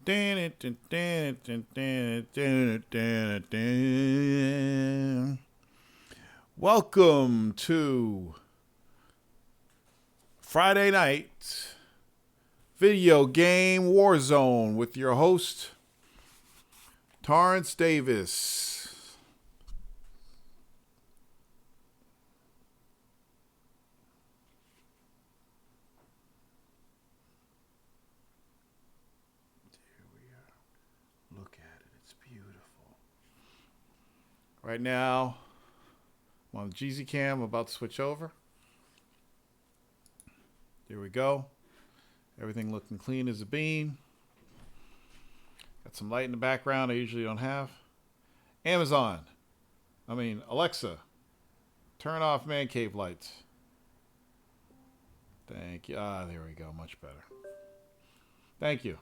Welcome to Friday night video game Warzone with your host, Torrance Davis. Right now, I'm on the GZ cam. I'm about to switch over. There we go. Everything looking clean as a bean. Got some light in the background I usually don't have. Alexa, turn off man cave lights. Thank you. There we go. Much better. Thank you.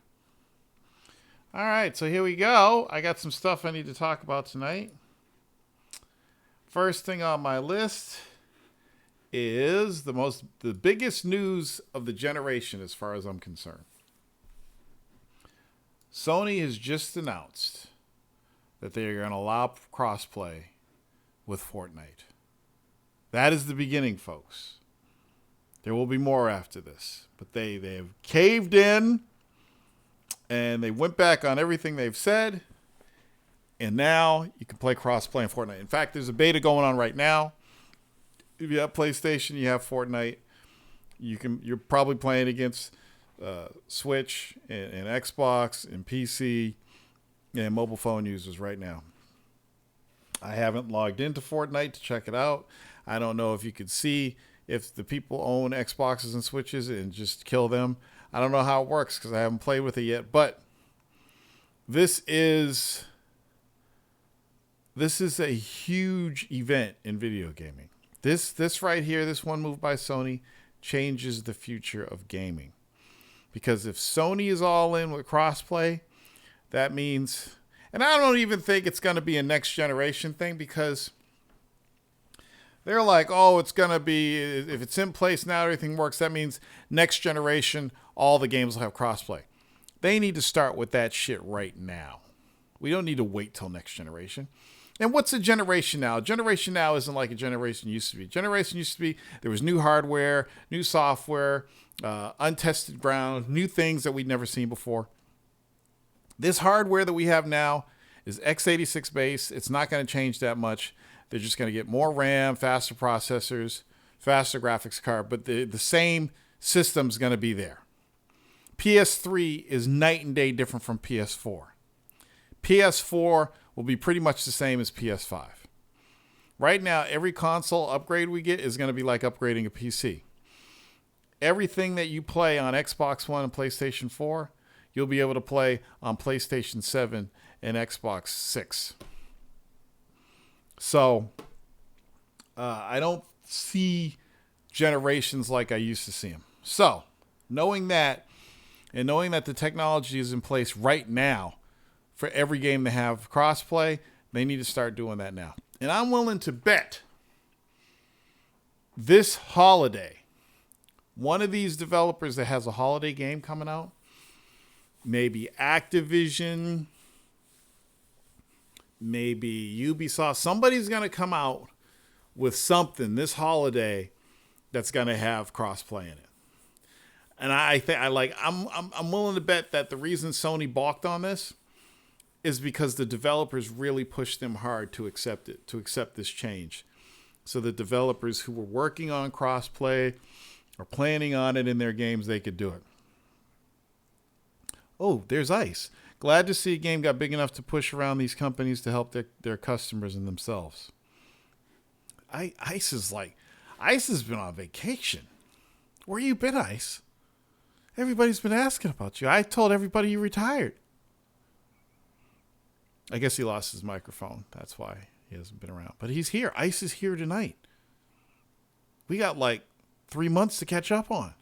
All right, so here we go. I got some stuff I need to talk about tonight. First thing on my list is the biggest news of the generation as far as I'm concerned. Sony has just announced that they are going to allow crossplay with Fortnite. That is the beginning, folks. There will be more after this, but they have caved in and they went back on everything they've said. And now you can play crossplay in Fortnite. In fact, there's a beta going on right now. If you have PlayStation, you have Fortnite. You're probably playing against Switch and Xbox and PC and mobile phone users right now. I haven't logged into Fortnite to check it out. I don't know if you could see if the people own Xboxes and Switches and just kill them. I don't know how it works because I haven't played with it yet. But this is a huge event in video gaming. This right here, this one move by Sony, changes the future of gaming. Because if Sony is all in with crossplay, that means, and I don't even think it's going to be a next generation thing, because they're like, oh, it's going to be, if it's in place now, everything works, that means next generation, all the games will have crossplay. They need to start with that shit right now. We don't need to wait till next generation. And what's a generation now? A generation now isn't like a generation used to be. Generation used to be, there was new hardware, new software, untested ground, new things that we'd never seen before. This hardware that we have now is x86 based. It's not going to change that much. They're just going to get more RAM, faster processors, faster graphics card, but the same system's going to be there. PS3 is night and day different from PS4. PS4 will be pretty much the same as PS5. Right now, every console upgrade we get is going to be like upgrading a PC. Everything that you play on Xbox One and PlayStation 4, you'll be able to play on PlayStation 7 and Xbox 6. So, I don't see generations like I used to see them. So, knowing that, and knowing that the technology is in place right now, for every game to have crossplay, they need to start doing that now. And I'm willing to bet this holiday, one of these developers that has a holiday game coming out, maybe Activision, maybe Ubisoft, somebody's going to come out with something this holiday that's going to have crossplay in it. And I'm willing to bet that the reason Sony balked on this is because the developers really pushed them hard to accept this change. So the developers who were working on crossplay or planning on it in their games, they could do it. Oh, there's Ice. Glad to see a game got big enough to push around these companies to help their customers and themselves. Ice has been on vacation. Where you been, Ice? Everybody's been asking about you. I told everybody you retired. I guess he lost his microphone. That's why he hasn't been around. But he's here. Ice is here tonight. We got like 3 months to catch up on.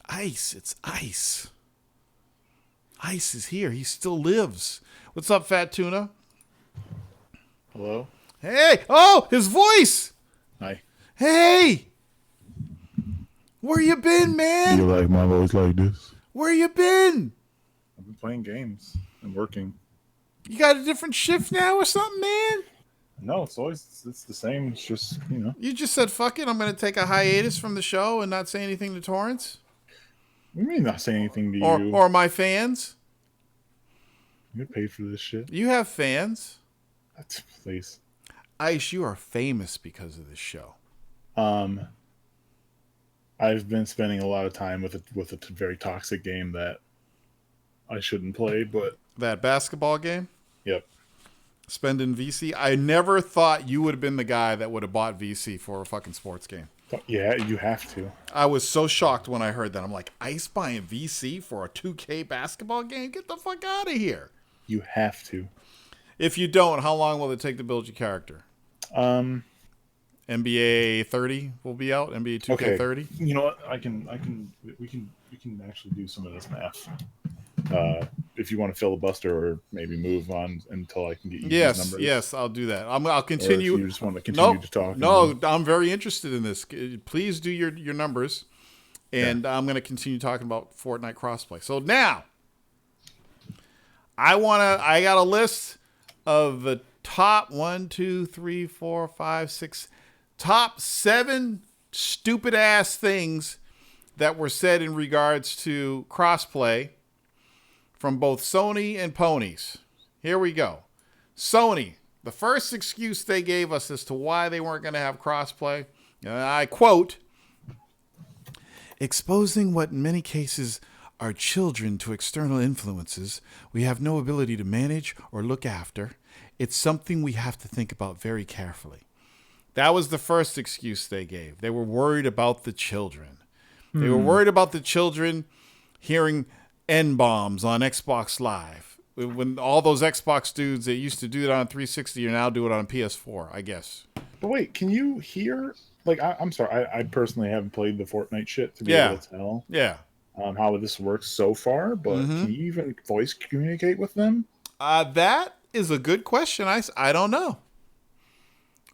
Ice. It's Ice. Ice is here. He still lives. What's up, Fat Tuna? Hello? Hey! Oh, his voice! Hi. Hey! Where you been, man? You like my voice like this? Where you been? I've been playing games and working. You got a different shift now or something, man? No, it's the same. It's just You just said, fuck it, I'm going to take a hiatus from the show and not say anything to Torrance? You mean not say anything to Or, you? or my fans? You get paid for this shit. You have fans. Please. Ice, you are famous because of this show. I've been spending a lot of time with a very toxic game that I shouldn't play, but That basketball game? yep. Spending VC? I never thought you would have been the guy that would have bought VC for a fucking sports game. Yeah, you have to. I was so shocked when I heard that. I'm like, Ice buying VC for a 2K basketball game? Get the fuck out of here. You have to. If you don't, how long will it take to build your character? NBA 30 will be out. NBA 2K 30. You know what? We can actually do some of this math. If you want to filibuster or maybe move on until I can get you these numbers. Yes, I'll do that. I'll continue. Or if you just want to continue to talk. No, I'm very interested in this. Please do your numbers, and I'm going to continue talking about Fortnite crossplay. So now, I got a list of the top top 7 stupid ass things that were said in regards to crossplay from both Sony and ponies. Here we go. Sony, the first excuse they gave us as to why they weren't going to have crossplay, and I quote, exposing what in many cases are children to external influences we have no ability to manage or look after. It's something we have to think about very carefully. That was the first excuse they gave. They were worried about the children. They were worried about the children hearing N-bombs on Xbox Live. When all those Xbox dudes that used to do it on 360 are now do it on PS4, I guess. But wait, can you hear? Like, I'm sorry, I personally haven't played the Fortnite shit to be able to tell how this works so far, but can you even voice communicate with them? That is a good question. I don't know.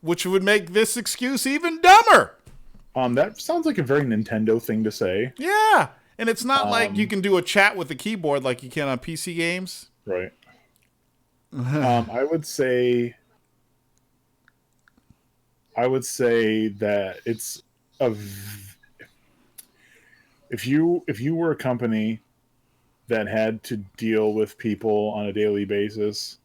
Which would make this excuse even dumber. That sounds like a very Nintendo thing to say. Yeah. And it's not like you can do a chat with the keyboard like you can on PC games. Right. I would say that it's if you were a company that had to deal with people on a daily basis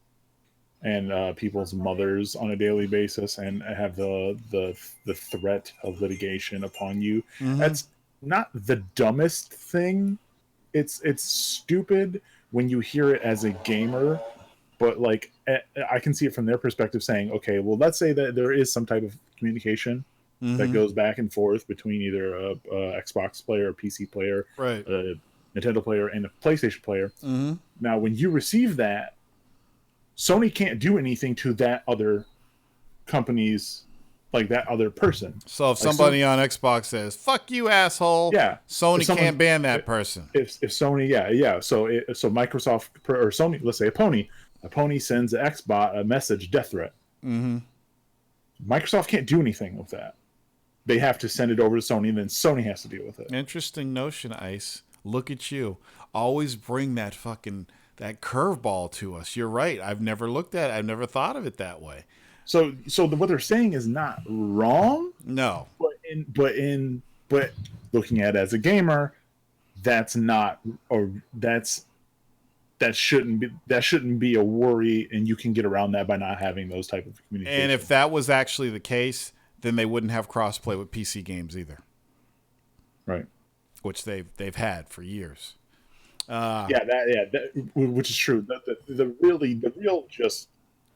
and people's mothers on a daily basis and have the threat of litigation upon you, that's not the dumbest thing. It's stupid when you hear it as a gamer, but like I can see it from their perspective saying, okay, well, let's say that there is some type of communication that goes back and forth between either a Xbox player, a PC player, right, a Nintendo player, and a PlayStation player. Now, when you receive that, Sony can't do anything to that other company's, like that other person. So if somebody on Xbox says, fuck you, asshole, Sony can't ban that person. If Sony, So Microsoft or Sony, let's say a pony sends an Xbot a message, death threat. Microsoft can't do anything with that. They have to send it over to Sony, and then Sony has to deal with it. Interesting notion, Ice. Look at you. Always bring that curveball to us. You're right. I've never thought of it that way. So what they're saying is not wrong. No. But looking at it as a gamer, that shouldn't be a worry, and you can get around that by not having those type of communication. And if that was actually the case, then they wouldn't have crossplay with PC games either. Right. Which they've had for years. Which is true. The real just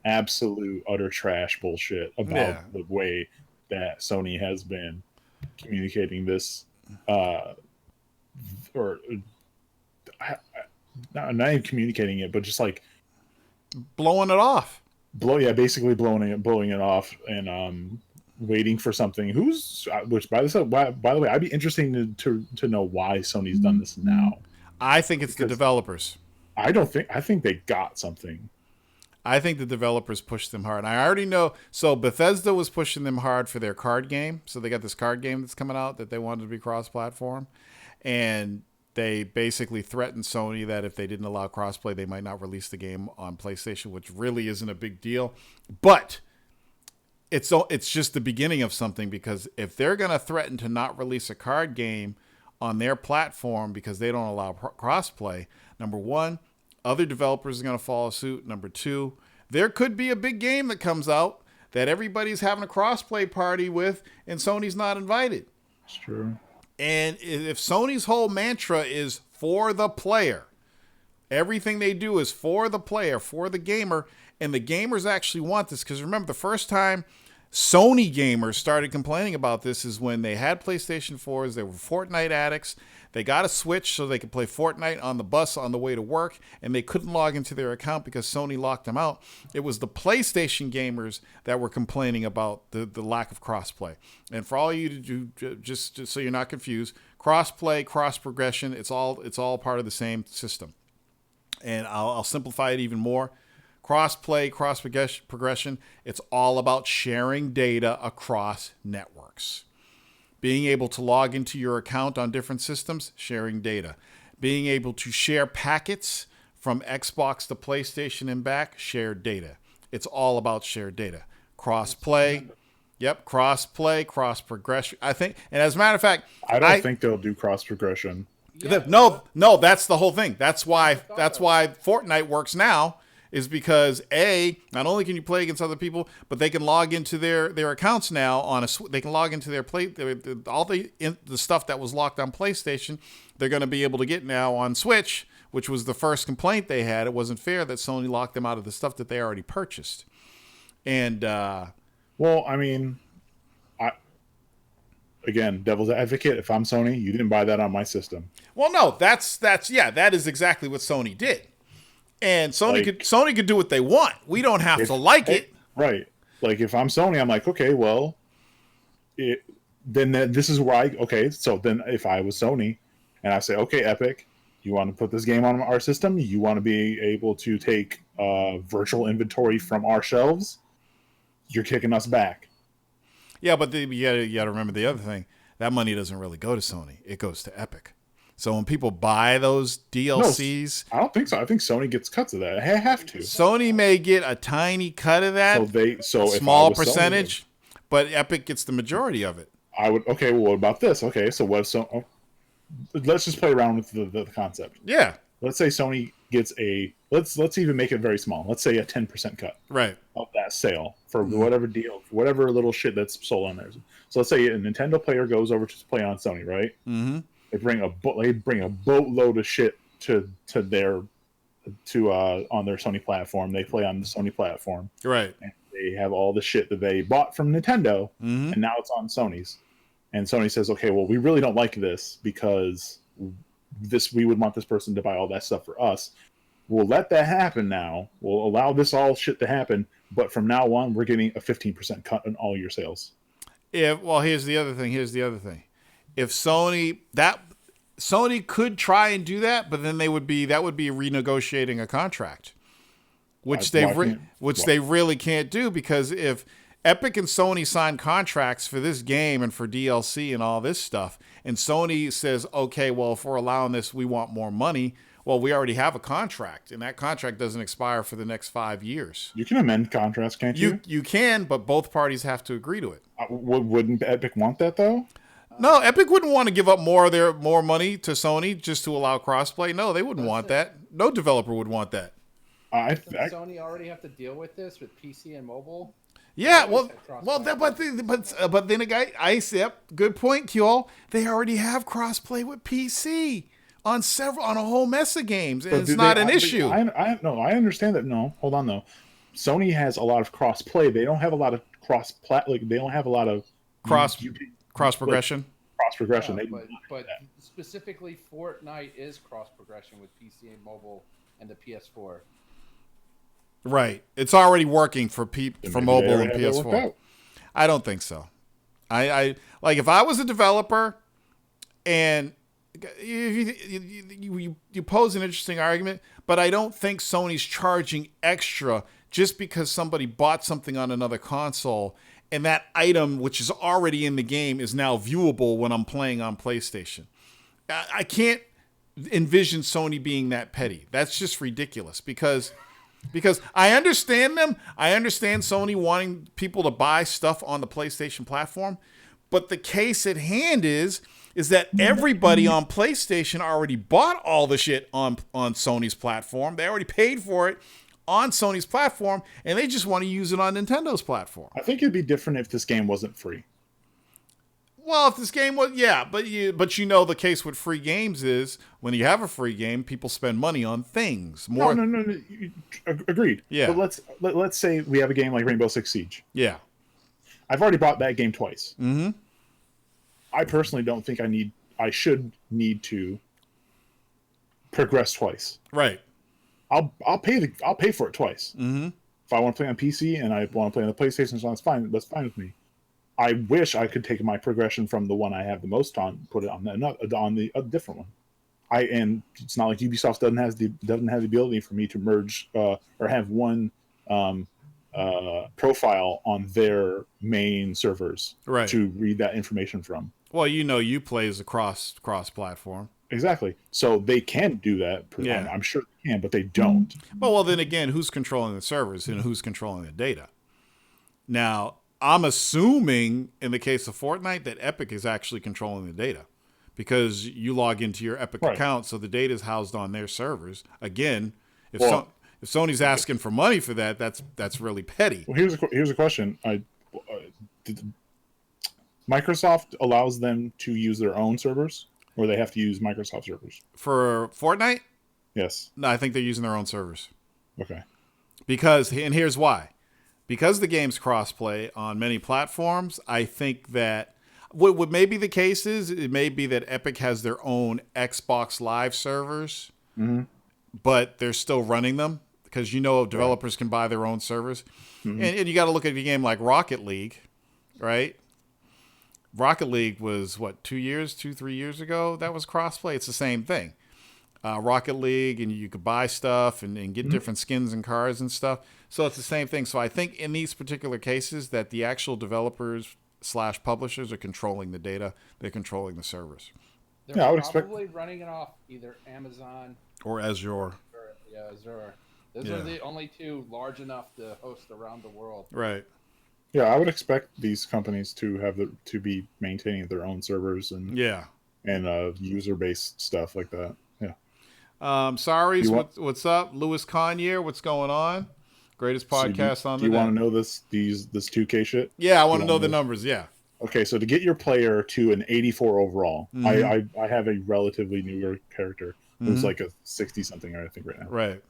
absolute utter trash bullshit about the way that Sony has been communicating this, not even communicating it, but just like blowing it off. Basically blowing it off and waiting for something. Which by the way, I'd be interested to know why Sony's done this now. I think it's the developers. I think they got something. I think the developers pushed them hard. I already know. So Bethesda was pushing them hard for their card game. So they got this card game that's coming out that they wanted to be cross-platform. And They basically threatened Sony that if they didn't allow crossplay, they might not release the game on PlayStation, which really isn't a big deal. But it's just the beginning of something, because if they're going to threaten to not release a card game on their platform because they don't allow crossplay, number one, other developers are going to follow suit. Number two, there could be a big game that comes out that everybody's having a crossplay party with and Sony's not invited. It's true. And if Sony's whole mantra is for the player, everything they do is for the player, for the gamer, and the gamers actually want this. Because remember, the first time Sony gamers started complaining about this is when they had PlayStation 4s. They were Fortnite addicts. They got a Switch so they could play Fortnite on the bus on the way to work, and they couldn't log into their account because Sony locked them out. It was the PlayStation gamers that were complaining about the lack of crossplay. And for all you to do, just so you're not confused, crossplay, cross progression, it's all part of the same system. And I'll simplify it even more. Crossplay, cross progression, it's all about sharing data across networks. Being able to log into your account on different systems, sharing data. Being able to share packets from Xbox to PlayStation and back, shared data. It's all about shared data. Crossplay, crossplay, cross progression. I think, and as a matter of fact, I don't think they'll do cross progression. Yeah. No, that's the whole thing. That's why Fortnite works now. Is because not only can you play against other people, but they can log into their accounts now they can log into their all the stuff that was locked on PlayStation. They're going to be able to get now on Switch, which was the first complaint they had. It wasn't fair that Sony locked them out of the stuff that they already purchased. And well, I mean, again, devil's advocate. If I'm Sony, you didn't buy that on my system. Well, no, that is exactly what Sony did. And Sony could do what they want. We don't have to like it. Right. Like, if I'm Sony, I'm like, okay, well, this is where so then if I was Sony and I say, okay, Epic, you want to put this game on our system? You want to be able to take virtual inventory from our shelves? You're kicking us back. Yeah, but you got to remember the other thing. That money doesn't really go to Sony. It goes to Epic. So when people buy those DLCs... No, I don't think so. I think Sony gets cuts of that. They have to. Sony may get a tiny cut of that. A small percentage. Sony, but Epic gets the majority of it. Okay, well, what about this? Okay, so let's just play around with the concept. Yeah. Let's say Sony gets let's even make it very small. Let's say a 10% cut. Right. Of that sale for whatever deal, whatever little shit that's sold on there. So let's say a Nintendo player goes over to play on Sony, right? Mm-hmm. They bring a boatload of shit on their Sony platform. They play on the Sony platform, right? And they have all the shit that they bought from Nintendo, and now it's on Sony's. And Sony says, "Okay, well, we really don't like this because we would want this person to buy all that stuff for us. We'll let that happen now. We'll allow this all shit to happen, but from now on, we're getting a 15% cut on all your sales." Here's the other thing. If Sony could try and do that, but then that would be renegotiating a contract, which they really can't do, because if Epic and Sony sign contracts for this game and for DLC and all this stuff, and Sony says, okay, well, if we're allowing this, we want more money. Well, we already have a contract, and that contract doesn't expire for the next 5 years. You can amend contracts, can't you? You can, but both parties have to agree to it. Wouldn't Epic want that, though? No, Epic wouldn't want to give up more money to Sony just to allow crossplay. No, they wouldn't want that. No developer would want that. Doesn't Sony already have to deal with this with PC and mobile? Yeah, but then again, good point, Kjol. They already have crossplay with PC on a whole mess of games, and it's not an issue. I understand that. No, hold on though. Sony has a lot of crossplay. They don't have a lot of they don't have a lot of cross progression. Cross progression. Yeah, but specifically, Fortnite is cross progression with PC and mobile and the PS4. Right, it's already working for mobile and PS4. I don't think so. I like, if I was a developer, and you pose an interesting argument, but I don't think Sony's charging extra just because somebody bought something on another console, and that item, which is already in the game, is now viewable when I'm playing on PlayStation. I can't envision Sony being that petty. That's just ridiculous because I understand them. I understand Sony wanting people to buy stuff on the PlayStation platform, but the case at hand is that everybody on PlayStation already bought all the shit on Sony's platform. They already paid for it on Sony's platform, and they just want to use it on Nintendo's platform. I think it'd be different if this game wasn't free. Well, if this game was, yeah, but the case with free games is when you have a free game, people spend money on things more. No. Agreed. Yeah. But let's say we have a game like Rainbow Six Siege. Yeah. I've already bought that game twice. Mm-hmm. I personally don't think I should need to progress twice. Right. I'll pay for it twice. Mm-hmm. If I want to play on PC and I want to play on the PlayStation, so that's fine. That's fine with me. I wish I could take my progression from the one I have the most on, put it on a different one. And it's not like Ubisoft doesn't have the ability for me to merge or have one profile on their main servers to read that information from. Well, you play as a cross platform. Exactly. So they can do that. Yeah. I'm sure they can, but they don't. Well, then again, who's controlling the servers and who's controlling the data? Now, I'm assuming in the case of Fortnite that Epic is actually controlling the data because you log into your Epic account, so the data is housed on their servers. Again, if Sony's asking for money for that, that's really petty. Well, here's a question. Microsoft allows them to use their own servers, or they have to use Microsoft servers? For Fortnite? Yes. No, I think they're using their own servers. Okay. And here's why. Because the game's crossplay on many platforms, I think that what may be the case is it may be that Epic has their own Xbox Live servers, but they're still running them because developers can buy their own servers. Mm-hmm. And you got to look at a game like Rocket League, right? Rocket League was, 3 years ago? That was crossplay. It's the same thing. Rocket League, and you could buy stuff and get different skins and cars and stuff. So it's the same thing. So I think in these particular cases that the actual developers / publishers are controlling the data. They're controlling the servers. They're I would probably running it off either Amazon or Azure. Azure. Those are the only two large enough to host around the world. Right. Yeah, I would expect these companies to be maintaining their own servers and user-based stuff like that. Yeah. Sorry, what's up? Louis Conyer, what's going on? Greatest podcast on the net. Do you want to know this 2K shit? Yeah, I want to know the numbers. Yeah. Okay, so to get your player to an 84 overall, I have a relatively newer character who's like a 60-something, I think, right now. Right.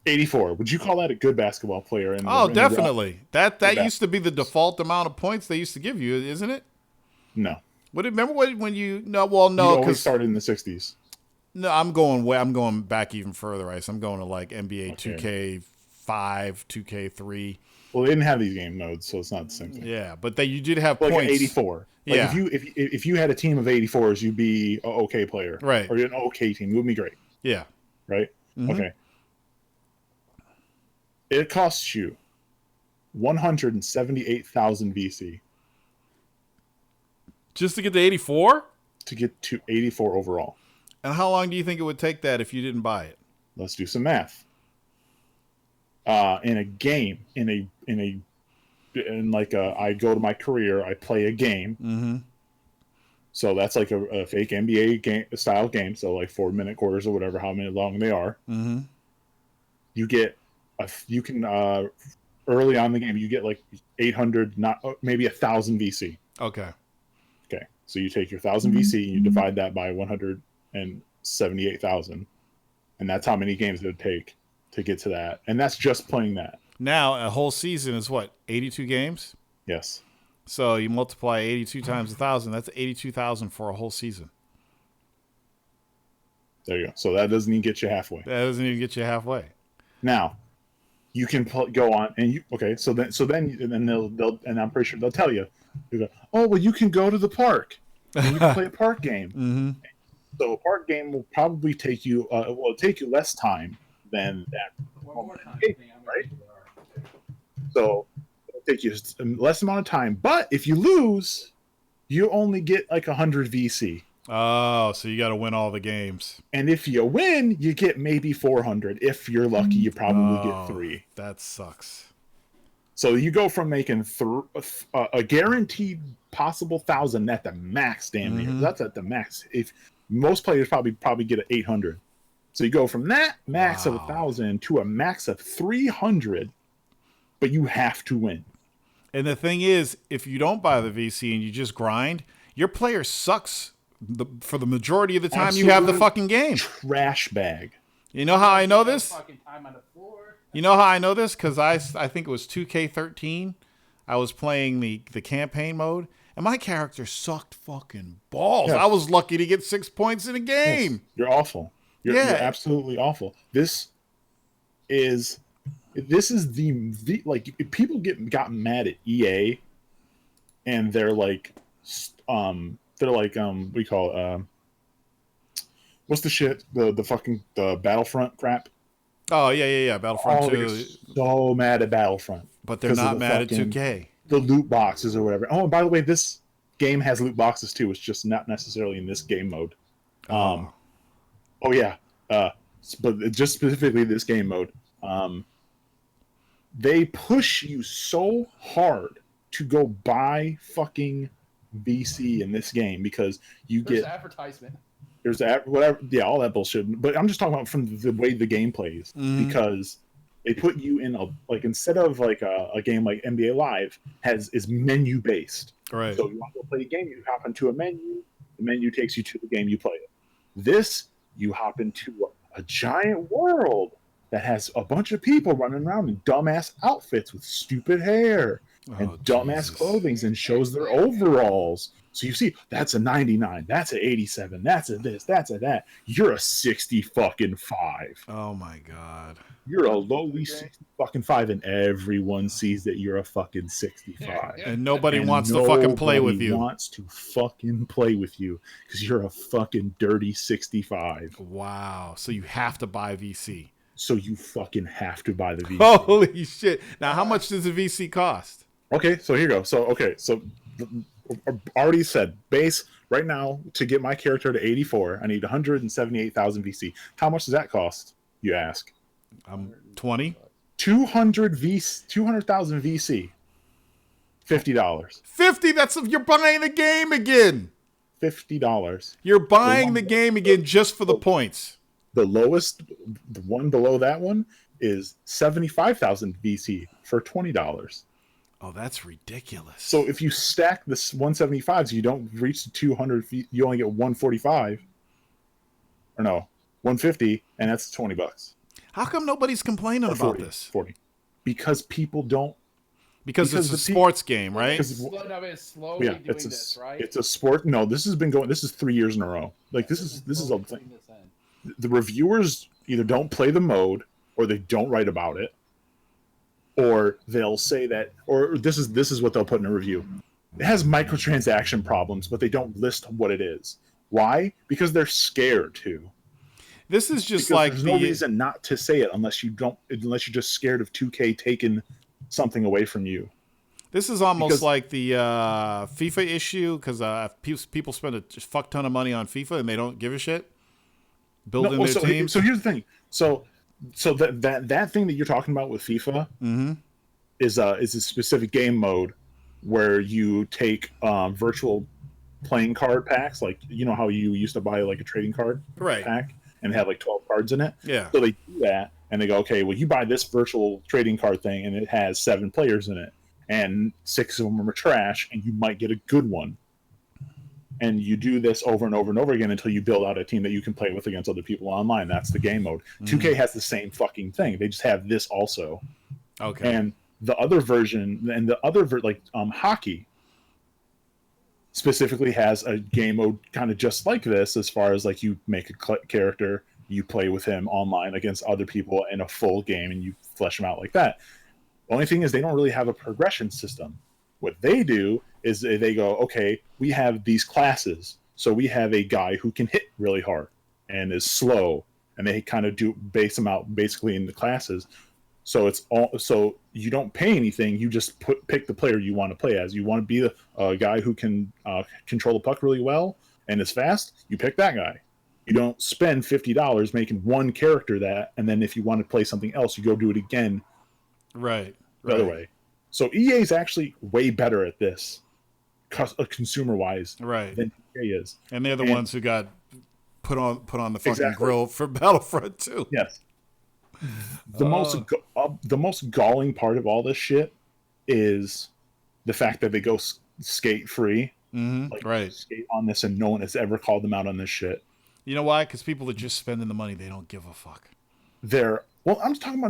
84. Would you call that a good basketball player? Definitely. That used to be the default amount of points they used to give you, isn't it? No. Remember when you? No, well, no. You always started in the 60s. No, I'm going back even further, Ice. I'm going to like NBA 2K5, 2K3. Well, they didn't have these game modes, so it's not the same thing. Yeah, but you did have like points. An 84. Like yeah. If you had a team of 84s, you'd be an okay player. Right. Or you're an okay team. It would be great. Yeah. Right? Mm-hmm. Okay. It costs you 178,000 VC. Just to get to 84? To get to 84 overall. And how long do you think it would take that if you didn't buy it? Let's do some math. In a game, I go to my career, I play a game. Mm-hmm. So that's like a fake NBA style game. So like 4-minute quarters or whatever, how many long they are. Mm-hmm. You can early on in the game, you get like 800, maybe 1,000 VC. Okay. So you take your 1,000 VC and you divide that by 178,000, and that's how many games it would take to get to that. And that's just playing that. Now a whole season is what, 82 games? Yes. So you multiply 82 times 1,000. That's 82,000 for a whole season. There you go. So that doesn't even get you halfway. Now you can go on and So then they'll and I'm pretty sure they'll tell you. You go, oh well, you can go to the park. And you can play a park game. Mm-hmm. So a park game will probably take you take you less time than that. One more time, right? So it'll take you less amount of time. But if you lose, you only get like 100 VC. Oh, so you got to win all the games. And if you win, you get maybe 400. If you're lucky, you probably get Oh, 3. that sucks. So you go from making a guaranteed possible 1,000 at the max, damn near. That's at the max. If most players probably get an 800. So you go from that max of 1,000 to a max of 300, but you have to win. And the thing is, if you don't buy the VC and you just grind, your player sucks for the majority of the time you have the fucking game. Trash bag. You know how I know this? Fucking time on the floor. You know how I know this? Because I think it was 2K13. I was playing the campaign mode, and my character sucked fucking balls. Yes. I was lucky to get 6 points in a game. Yes. You're awful. You're absolutely awful. This is the like people got mad at EA, and they're like we call it what's the shit the fucking the Battlefront crap. Oh yeah. Battlefront 2. They're so mad at Battlefront, but they're not mad at 2K. The loot boxes or whatever. Oh, and by the way, this game has loot boxes too. It's just not necessarily in this game mode. But just specifically this game mode. They push you so hard to go buy fucking VC in this game because There's advertisement. There's whatever, all that bullshit. But I'm just talking about from the way the game plays, because they put you in instead of like a game like NBA Live is menu based. Right. So you want to go play a game, you hop into a menu. The menu takes you to the game, you play it. This, you hop into a giant world that has a bunch of people running around in dumbass outfits with stupid hair and dumbass clothing and shows their overalls. So you see, that's a 99, that's a 87, that's a this, that's a that. You're a 60 fucking 5. Oh my god. You're a lowly 60 fucking 5, and everyone sees that you're a fucking 65. And nobody wants to fucking play with you. Nobody wants to fucking play with you because you're a fucking dirty 65. Wow. So you have to buy VC. So you fucking have to buy the VC. Holy shit. Now, how much does the VC cost? Okay, so here you go. So already said, base right now to get my character to 84, I need 178,000 VC. How much does that cost, you ask? 20. 200,000 VC. $50. 50. You're buying the game again. $50. You're buying the game again just for the points. The lowest, the one below that one is 75,000 VC for $20. Oh, that's ridiculous. So if you stack this 175s, you don't reach the 200. You only get 145, or no, 150, and that's $20. How come nobody's complaining about this? 40. Because people don't. Because it's a sports game, right? It's slowly doing this, right? It's a sport. No, this has been going. This is 3 years in a row. Like this is a thing. The reviewers either don't play the mode, or they don't write about it, or they'll say that, or this is what they'll put in a review. It has microtransaction problems, but they don't list what it is. Why? Because they're scared to. This is just because like there's no reason not to say it unless you're just scared of 2K taking something away from you. This is almost like the FIFA issue because people spend a fuck ton of money on FIFA and they don't give a shit building their teams. So here's the thing. So that thing that you're talking about with FIFA is a specific game mode where you take virtual playing card packs, like you know how you used to buy like a trading card pack and have like 12 cards in it. Yeah. So they do that and they go, okay, well you buy this virtual trading card thing and it has 7 players in it and 6 of them are trash and you might get a good one. And you do this over and over and over again until you build out a team that you can play with against other people online. That's the game mode. 2K has the same fucking thing. They just have this also. Okay. And the other version, and the other hockey specifically has a game mode kind of just like this, as far as like you make a character, you play with him online against other people in a full game, and you flesh them out like that. The only thing is they don't really have a progression system. What they do is they go, okay, we have these classes. So we have a guy who can hit really hard and is slow, and they kind of base them out basically in the classes. So it's all, so you don't pay anything. You just pick the player you want to play as. You want to be a guy who can control the puck really well. and it's fast, you pick that guy. You don't spend $50 making one character that, and then if you want to play something else, you go do it again. Right. The other way. So EA is actually way better at this, consumer wise, right, than EA is. And they're the ones who got put on the fucking grill for Battlefront 2. Yes. The most galling part of all this shit is the fact that they go skate free. Mm-hmm. Right. Skate on this, and no one has ever called them out on this shit. You know why? Because people are just spending the money. They don't give a fuck. I'm talking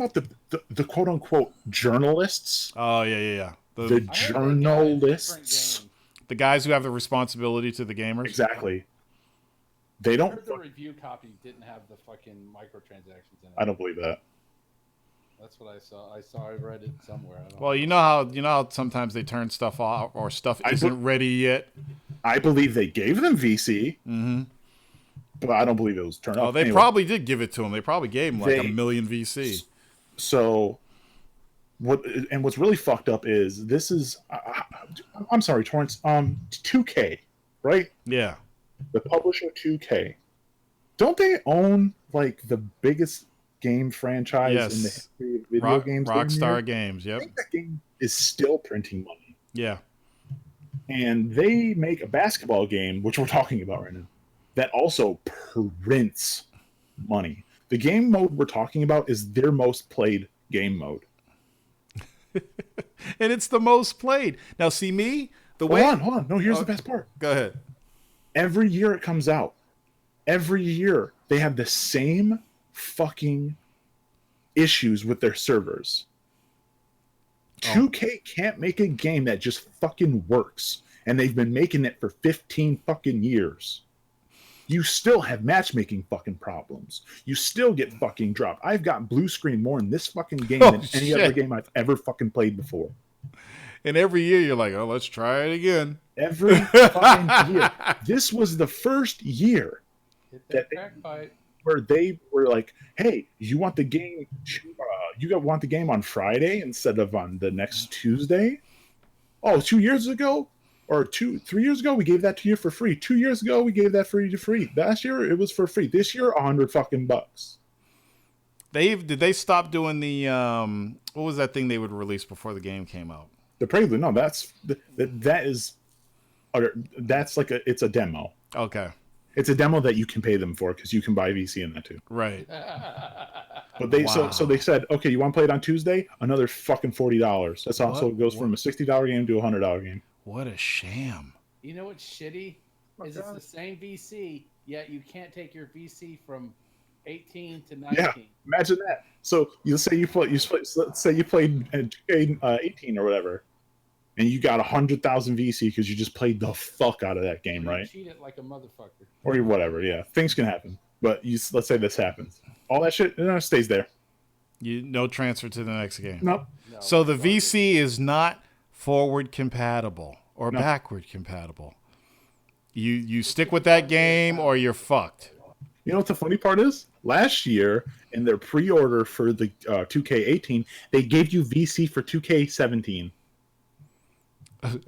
about the quote unquote journalists. Oh yeah. The journalists. The guys who have the responsibility to the gamers. Exactly. They don't. The review copy didn't have the fucking microtransactions in it. I don't believe that. That's what I saw. I read it somewhere. Well, you know how sometimes they turn stuff off or stuff isn't ready yet. I believe they gave them VC. Mm-hmm. But I don't believe it was turned off. Oh, they probably did give it to him. They probably gave him like 1 million VC. So, what's really fucked up is this is. I'm sorry, Torrance. 2K, right? Yeah. The publisher 2K. Don't they own like the biggest game franchise in the history of video games? Rockstar Games. Yep. I think that game is still printing money. Yeah. And they make a basketball game, which we're talking about right now, that also prints money. The game mode we're talking about is their most played game mode. And it's the most played. Now, see me? Hold on. No, here's the best part. Go ahead. Every year it comes out. Every year they have the same fucking issues with their servers. 2K can't make a game that just fucking works. And they've been making it for 15 fucking years. You still have matchmaking fucking problems. You still get fucking dropped. I've got blue screen more in this fucking game than any other game I've ever fucking played before. And every year you're like, oh, let's try it again. Every fucking year. This was the first year where they were like, hey, you want the game want the game on Friday instead of on the next Tuesday? Oh, 2 years ago? Or 3 years ago, we gave that to you for free. 2 years ago, we gave that free to free. Last year, it was for free. This year, $100 fucking bucks. Did they stop doing the what was that thing they would release before the game came out? The Prelude. No, that's like it's a demo. Okay. It's a demo that you can pay them for because you can buy VC in that too. Right. But so they said, okay, you want to play it on Tuesday? Another fucking $40. That's also it goes from a $60 game to a $100 game. What a sham. You know what's shitty? It's the same VC, yet you can't take your VC from 18 to 19. Yeah, imagine that. So let's say you played 18 or whatever, and you got 100,000 VC because you just played the fuck out of that game, right? You cheated like a motherfucker. Or whatever, yeah. Things can happen. But let's say this happens. All that shit stays there. No transfer to the next game. Nope. No, so the VC is not forward compatible or backward compatible. You stick with that game or you're fucked. You know what the funny part is? Last year in their pre-order for the 2K18, they gave you VC for 2K17.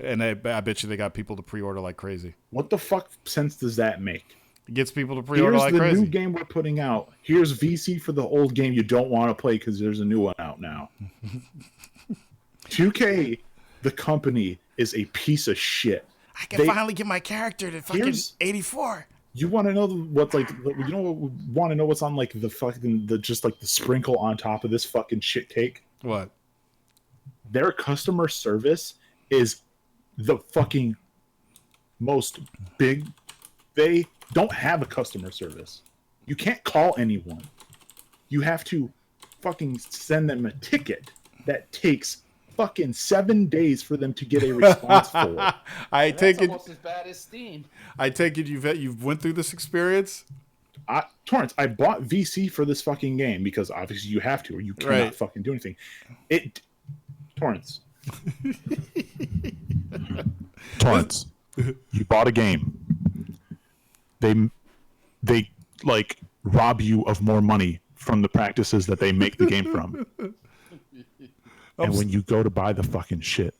And I bet you they got people to pre-order like crazy. What the fuck sense does that make? It gets people to pre-order like crazy. Here's the new game we're putting out. Here's VC for the old game you don't want to play because there's a new one out now. 2K, the company, is a piece of shit. I can finally get my character to fucking 84. You want to know what's like? Want to know what's on like the sprinkle on top of this fucking shit cake? What? Their customer service is the fucking most big. They don't have a customer service. You can't call anyone. You have to fucking send them a ticket that takes fucking 7 days for them to get a response for. That's almost as bad as Steam. I take it you've went through this experience? Torrance, I bought VC for this fucking game because obviously you have to or you cannot fucking do anything. Torrance. Torrance, you bought a game. They like rob you of more money from the practices that they make the game from. And when you go to buy the fucking shit,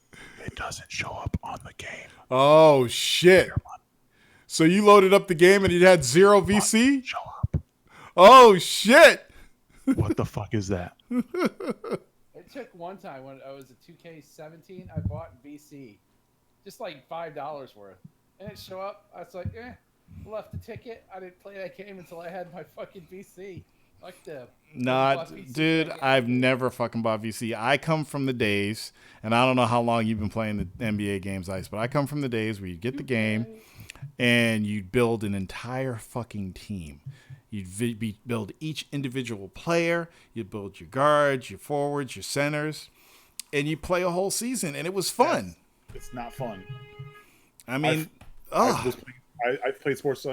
it doesn't show up on the game. Oh shit! So you loaded up the game and you had 0 VC? Show up. Oh, shit. What the fuck is that? It took one time when I was a 2K17, I bought VC, just like $5 worth, and it showed up. I was like, left the ticket. I didn't play that game until I had my fucking VC. Like the Dude, I've never fucking bought VC. I come from the days, and I don't know how long you've been playing the NBA games, Ice, but I come from the days where you get the game and you'd build an entire fucking team. You'd build each individual player. You'd build your guards, your forwards, your centers, and you play a whole season, and it was fun. It's not fun. I mean, I've played sports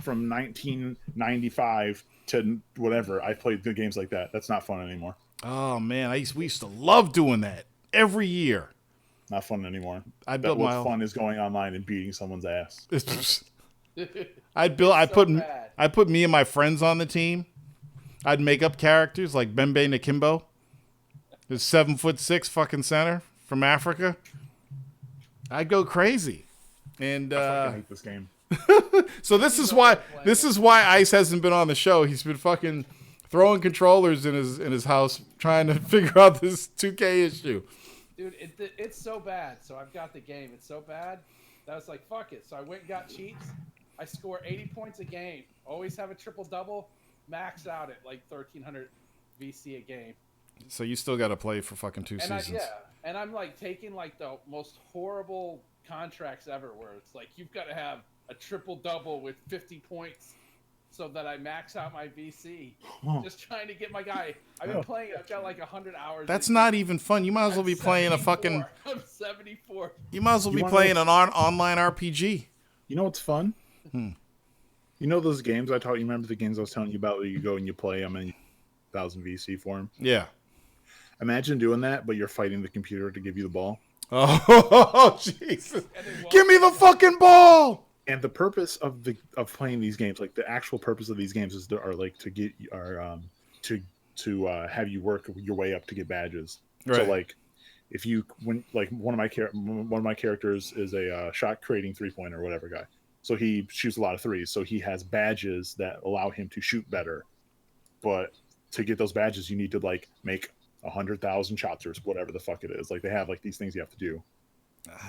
from 1995 to whatever. I played the games like that. That's not fun anymore. Oh man, we used to love doing that every year. Not fun anymore. What's fun is going online and beating someone's ass. I put me and my friends on the team. I'd make up characters like Bembe Nakimbo, this 7'6" fucking center from Africa. I'd go crazy. And I fucking hate this game. So this is why Ice hasn't been on the show. He's been fucking throwing controllers in his house trying to figure out this 2K issue. Dude, it's so bad. So I've got the game. It's so bad that I was like, fuck it. So I went and got cheats. I score 80 points a game. Always have a triple-double. Max out at like 1,300 VC a game. So you still got to play for fucking 2 seasons. And I'm like taking like the most horrible contracts ever where it's like you've got to have a triple-double with 50 points so that I max out my VC. Just trying to get my guy. I've been playing. I've got like 100 hours. That's not even fun. You might as well be playing a fucking... I'm 74. You might as well be playing an online RPG. You know what's fun? You know those games I taught you? Remember the games I was telling you about where you go and you play them and you 1,000 VC for them? Yeah. Imagine doing that, but you're fighting the computer to give you the ball. Oh, Jesus. Give me the fucking ball! And the purpose of playing these games, like the actual purpose of these games, is to have you work your way up to get badges. Right. So like, if you one of my characters is a shot creating 3-pointer or whatever guy, so he shoots a lot of threes, so he has badges that allow him to shoot better. But to get those badges, you need to like make 100,000 shots or whatever the fuck it is. Like they have like these things you have to do.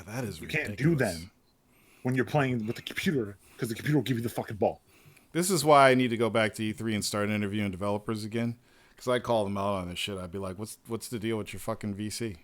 That is ridiculous. You can't do them when you're playing with the computer because the computer will give you the fucking ball. This is why I need to go back to E3 and start interviewing developers again. Because I call them out on this shit. I'd be like, "What's the deal with your fucking VC?"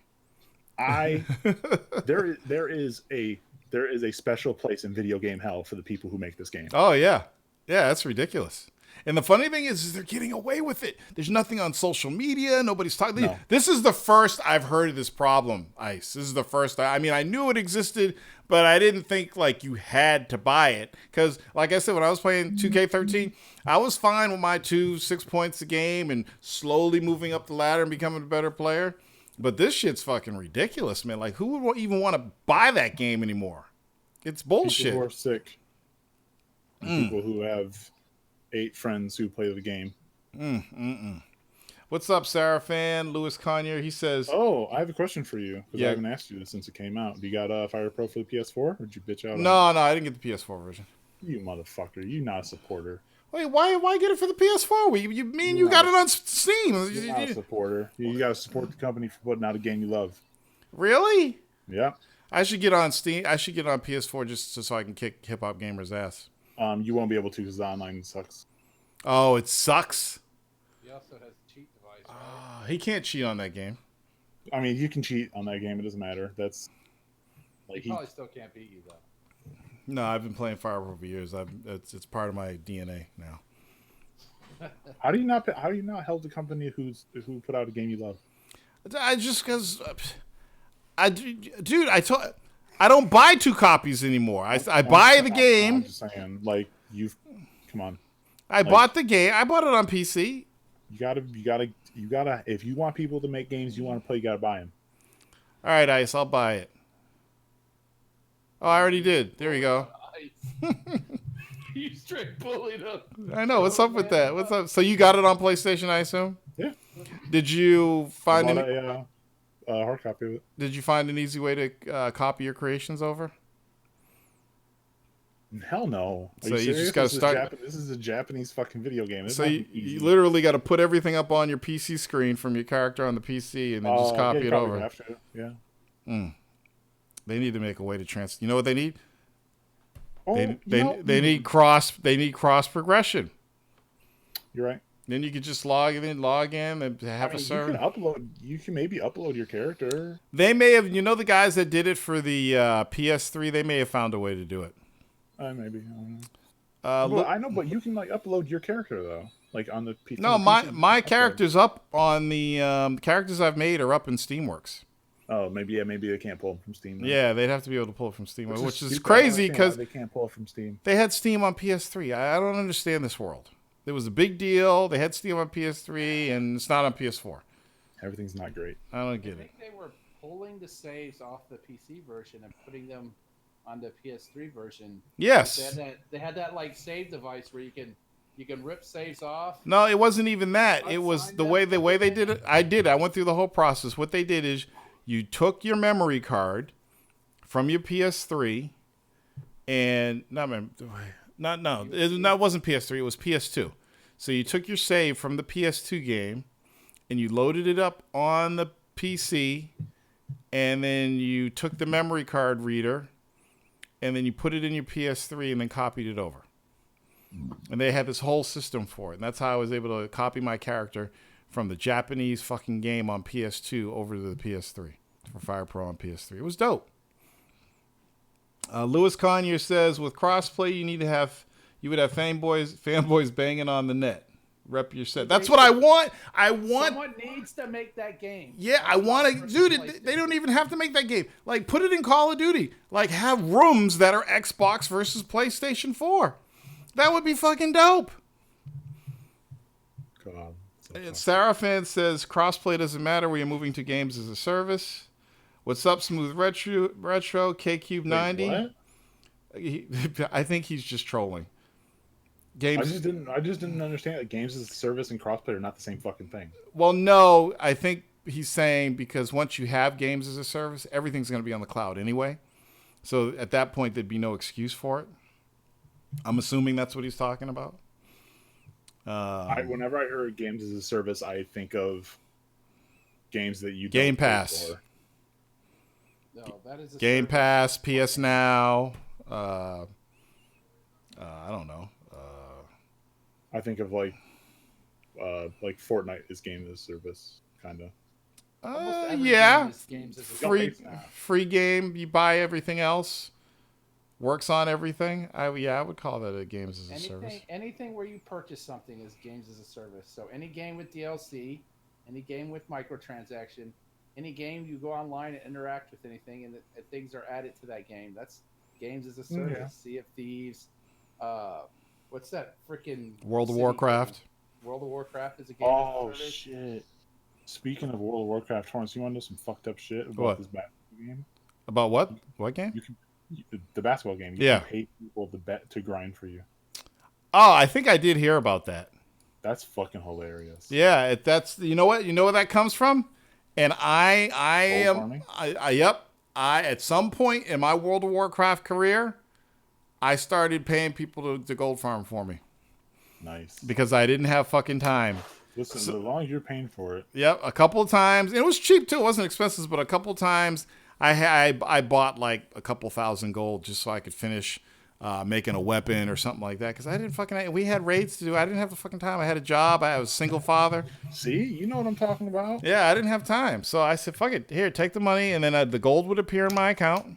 There is a special place in video game hell for the people who make this game. Oh yeah, that's ridiculous. And the funny thing is they're getting away with it. There's nothing on social media. Nobody's talking. No. This is the first I've heard of this problem, Ice. This is the first. I mean, I knew it existed, but I didn't think like you had to buy it. Because, like I said, when I was playing 2K13, I was fine with my 6 points a game and slowly moving up the ladder and becoming a better player. But this shit's fucking ridiculous, man. Like, who would even want to buy that game anymore? It's bullshit. People who are sick. People who have 8 friends who play the game. What's up, Sarah Fan? Louis Conyer, he says... Oh, I have a question for you. Because I haven't asked you this since it came out. You got Fire Pro for the PS4? Or did you bitch out? No, I didn't get the PS4 version. You motherfucker. You not a supporter. Wait, why get it for the PS4? You got it on Steam. You're not a supporter. You got to support the company for putting out a game you love. Really? Yeah. I should get on Steam. I should get on PS4 just so I can kick Hip Hop Gamer's ass. You won't be able to because the online sucks. Oh, it sucks? He also has a cheat device, right? He can't cheat on that game. I mean, you can cheat on that game. It doesn't matter. That's like he probably still can't beat you, though. No, I've been playing Fire for years. It's part of my DNA now. How do you not help the company who put out a game you love? I don't buy 2 copies anymore. I buy the game. I'm just saying, like come on. I bought the game. I bought it on PC. You gotta. If you want people to make games you want to play, you gotta buy them. All right, Ice. I'll buy it. Oh, I already did. There you go. You straight bullied him. I know. What's up with that? What's up? So you got it on PlayStation, I assume? Yeah. Did you find a hard copy of it? Did you find an easy way to copy your creations over? Hell no. Are So you serious? just got to start. This is a Japanese fucking video game. It's So not you easy. literally got to put everything up on your PC screen from your character on the PC, and then just Yeah, copy you it probably over. have to. Yeah. They need to make a way to trans. You know what they need? Oh, They need cross. They need cross progression. You're right. Then you could just log in and have a server. You can maybe upload your character. They may have. You know the guys that did it for the PS3. They may have found a way to do it. Maybe. I don't know. Look, I know, but you can like upload your character though, like on the PC. no, my character's up on the characters I've made are up in Steamworks. Oh, maybe they can't pull it from Steam. Then. Yeah, they'd have to be able to pull it from Steam, which is stupid. crazy because they can't pull it from Steam. they had Steam on PS3. I don't understand this world. It was a big deal. They had Steam on PS3, and it's not on PS4. Everything's not great. I don't get I it. think they were pulling the saves off the PC version and putting them on the PS3 version. Yes. They had that like save device where you can rip saves off. No, it wasn't even that. It was the way they did it. I went through the whole process. What they did is you took your memory card from your PS3 and it wasn't PS3, it was PS2. So you took your save from the PS2 game and you loaded it up on the PC, and then you took the memory card reader and then you put it in your PS3 and then copied it over. And they had this whole system for it. And that's how I was able to copy my character from the Japanese fucking game on PS2 over to the PS3 for Fire Pro on PS3. It was dope. Lewis Conyer says, with crossplay, you would have fanboys banging on the net. Rep your set. That's what I want. Someone needs to make that game. Yeah, I want to. Dude, they don't even have to make that game. Like, put it in Call of Duty. Like, have rooms that are Xbox versus PlayStation 4. That would be fucking dope. God. Sarafan says, crossplay doesn't matter. We are moving to games as a service. What's up, Smooth Retro, KCube90? I think he's just trolling. Games. I just didn't understand that games as a service and crossplay are not the same fucking thing. Well, no, I think he's saying because once you have games as a service, everything's going to be on the cloud anyway. So at that point, there'd be no excuse for it. I'm assuming that's what he's talking about. Whenever I heard games as a service, I think of games that you Game don't pay Pass. for. No, that is a Game service. Pass, PS Now. I don't know. I think of like Fortnite is game as a service, kind of. Almost every Yeah. game is games as a service. Free game. You buy everything else. Works on everything. I would call that a games as a service. Anything where you purchase something is games as a service. So any game with DLC, any game with microtransaction, any game you go online and interact with anything and things are added to that game, that's games as a service. Yeah. Sea of Thieves, what's that freaking World of city Warcraft. game? World of Warcraft is a game Oh as a service. shit! Speaking of World of Warcraft, Torrance, you want to know some fucked up shit about What? this basketball game? About what? What game? The basketball game. You Yeah. can pay people to grind for you. Oh, I think I did hear about that. That's fucking hilarious. Yeah, that's you know what that comes from, and farming? I at some point in my World of Warcraft career, I started paying people to gold farm for me Nice. because I didn't have fucking time. Listen, as long as you're paying for it. Yep, a couple of times. It was cheap too. It wasn't expensive, but a couple of times I bought like a couple thousand gold just so I could finish making a weapon or something like that. Because I didn't fucking. We had raids to do. I didn't have the fucking time. I had a job. I was a single father. See, you know what I'm talking about. Yeah, I didn't have time. So I said, "Fuck it. Here, take the money," and then the gold would appear in my account.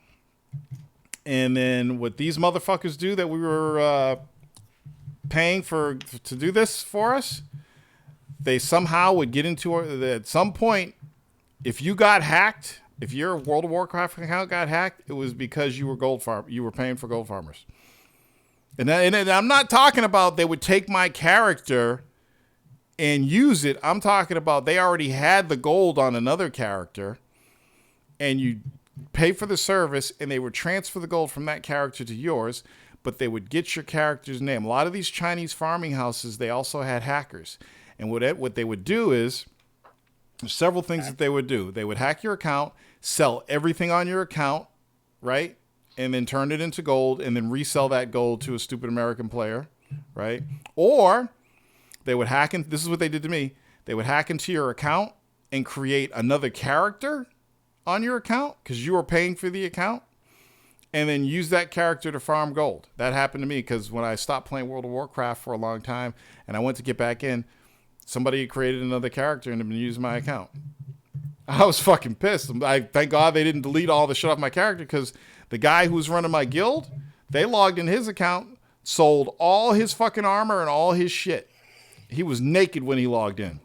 And then what these motherfuckers do that we were paying to do this for us, they somehow would get into at some point. If you got hacked. If your World of Warcraft account got hacked, it was because you were paying for gold farmers. And I'm not talking about they would take my character and use it. I'm talking about they already had the gold on another character, and you pay for the service, and they would transfer the gold from that character to yours, but they would get your character's name. A lot of these Chinese farming houses, they also had hackers. And what they would do is, there's several things that they would do. They would hack your account, sell everything on your account, right? and then turn it into gold and then resell that gold to a stupid American player, right? Or they would hack in. This is what they did to me. They would hack into your account and create another character on your account because you were paying for the account, and then use that character to farm gold. That happened to me because when I stopped playing World of Warcraft for a long time and I went to get back in, somebody created another character and had been using my account. I was fucking pissed. Thank God they didn't delete all the shit off my character because the guy who was running my guild, they logged in his account, sold all his fucking armor and all his shit. He was naked when he logged in.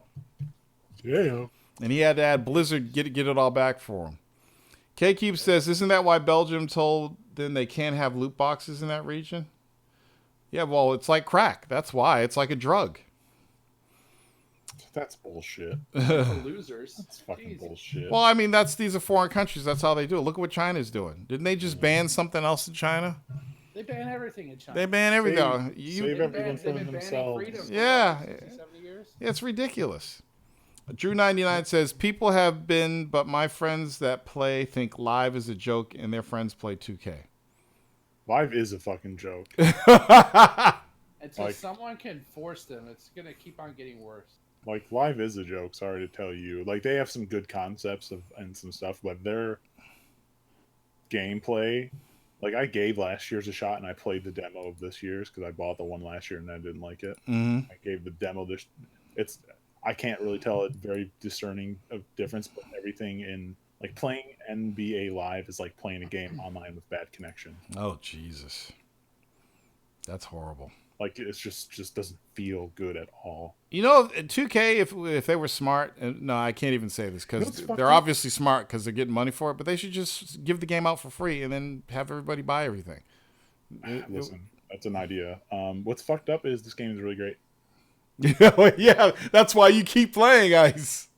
Yeah. And he had to add Blizzard get it all back for him. K-Cube says, isn't that why Belgium told them they can't have loot boxes in that region? Yeah, well, it's like crack. That's why. It's like a drug. That's bullshit. For losers. That's fucking Jeez. bullshit. Well, I mean, these are foreign countries. That's how they do it. Look at what China's doing. Didn't they just ban something else in China? They ban everything in China. They ban everything. Save everyone from themselves. Yeah. 60, 70 years. Yeah, it's ridiculous. Drew99 says, people have been, but my friends that play think live is a joke and their friends play 2K. Live is a fucking joke. Until someone can force them, it's going to keep on getting worse. Like, live is a joke, sorry to tell you. Like, they have some good concepts and some stuff, but their gameplay... Like, I gave last year's a shot, and I played the demo of this year's, because I bought the one last year, and I didn't like it. Mm-hmm. I gave the demo this... I can't really tell it very discerning of difference, but everything in... Like, playing NBA Live is like playing a game online with bad connection. Oh, Jesus. That's horrible. Like, it's just doesn't feel good at all. You know, 2K, if they were smart, no, I can't even say this because they're obviously smart because they're getting money for it, but they should just give the game out for free and then have everybody buy everything. Listen, that's an idea. What's fucked up is this game is really great. Yeah, that's why you keep playing, Ice.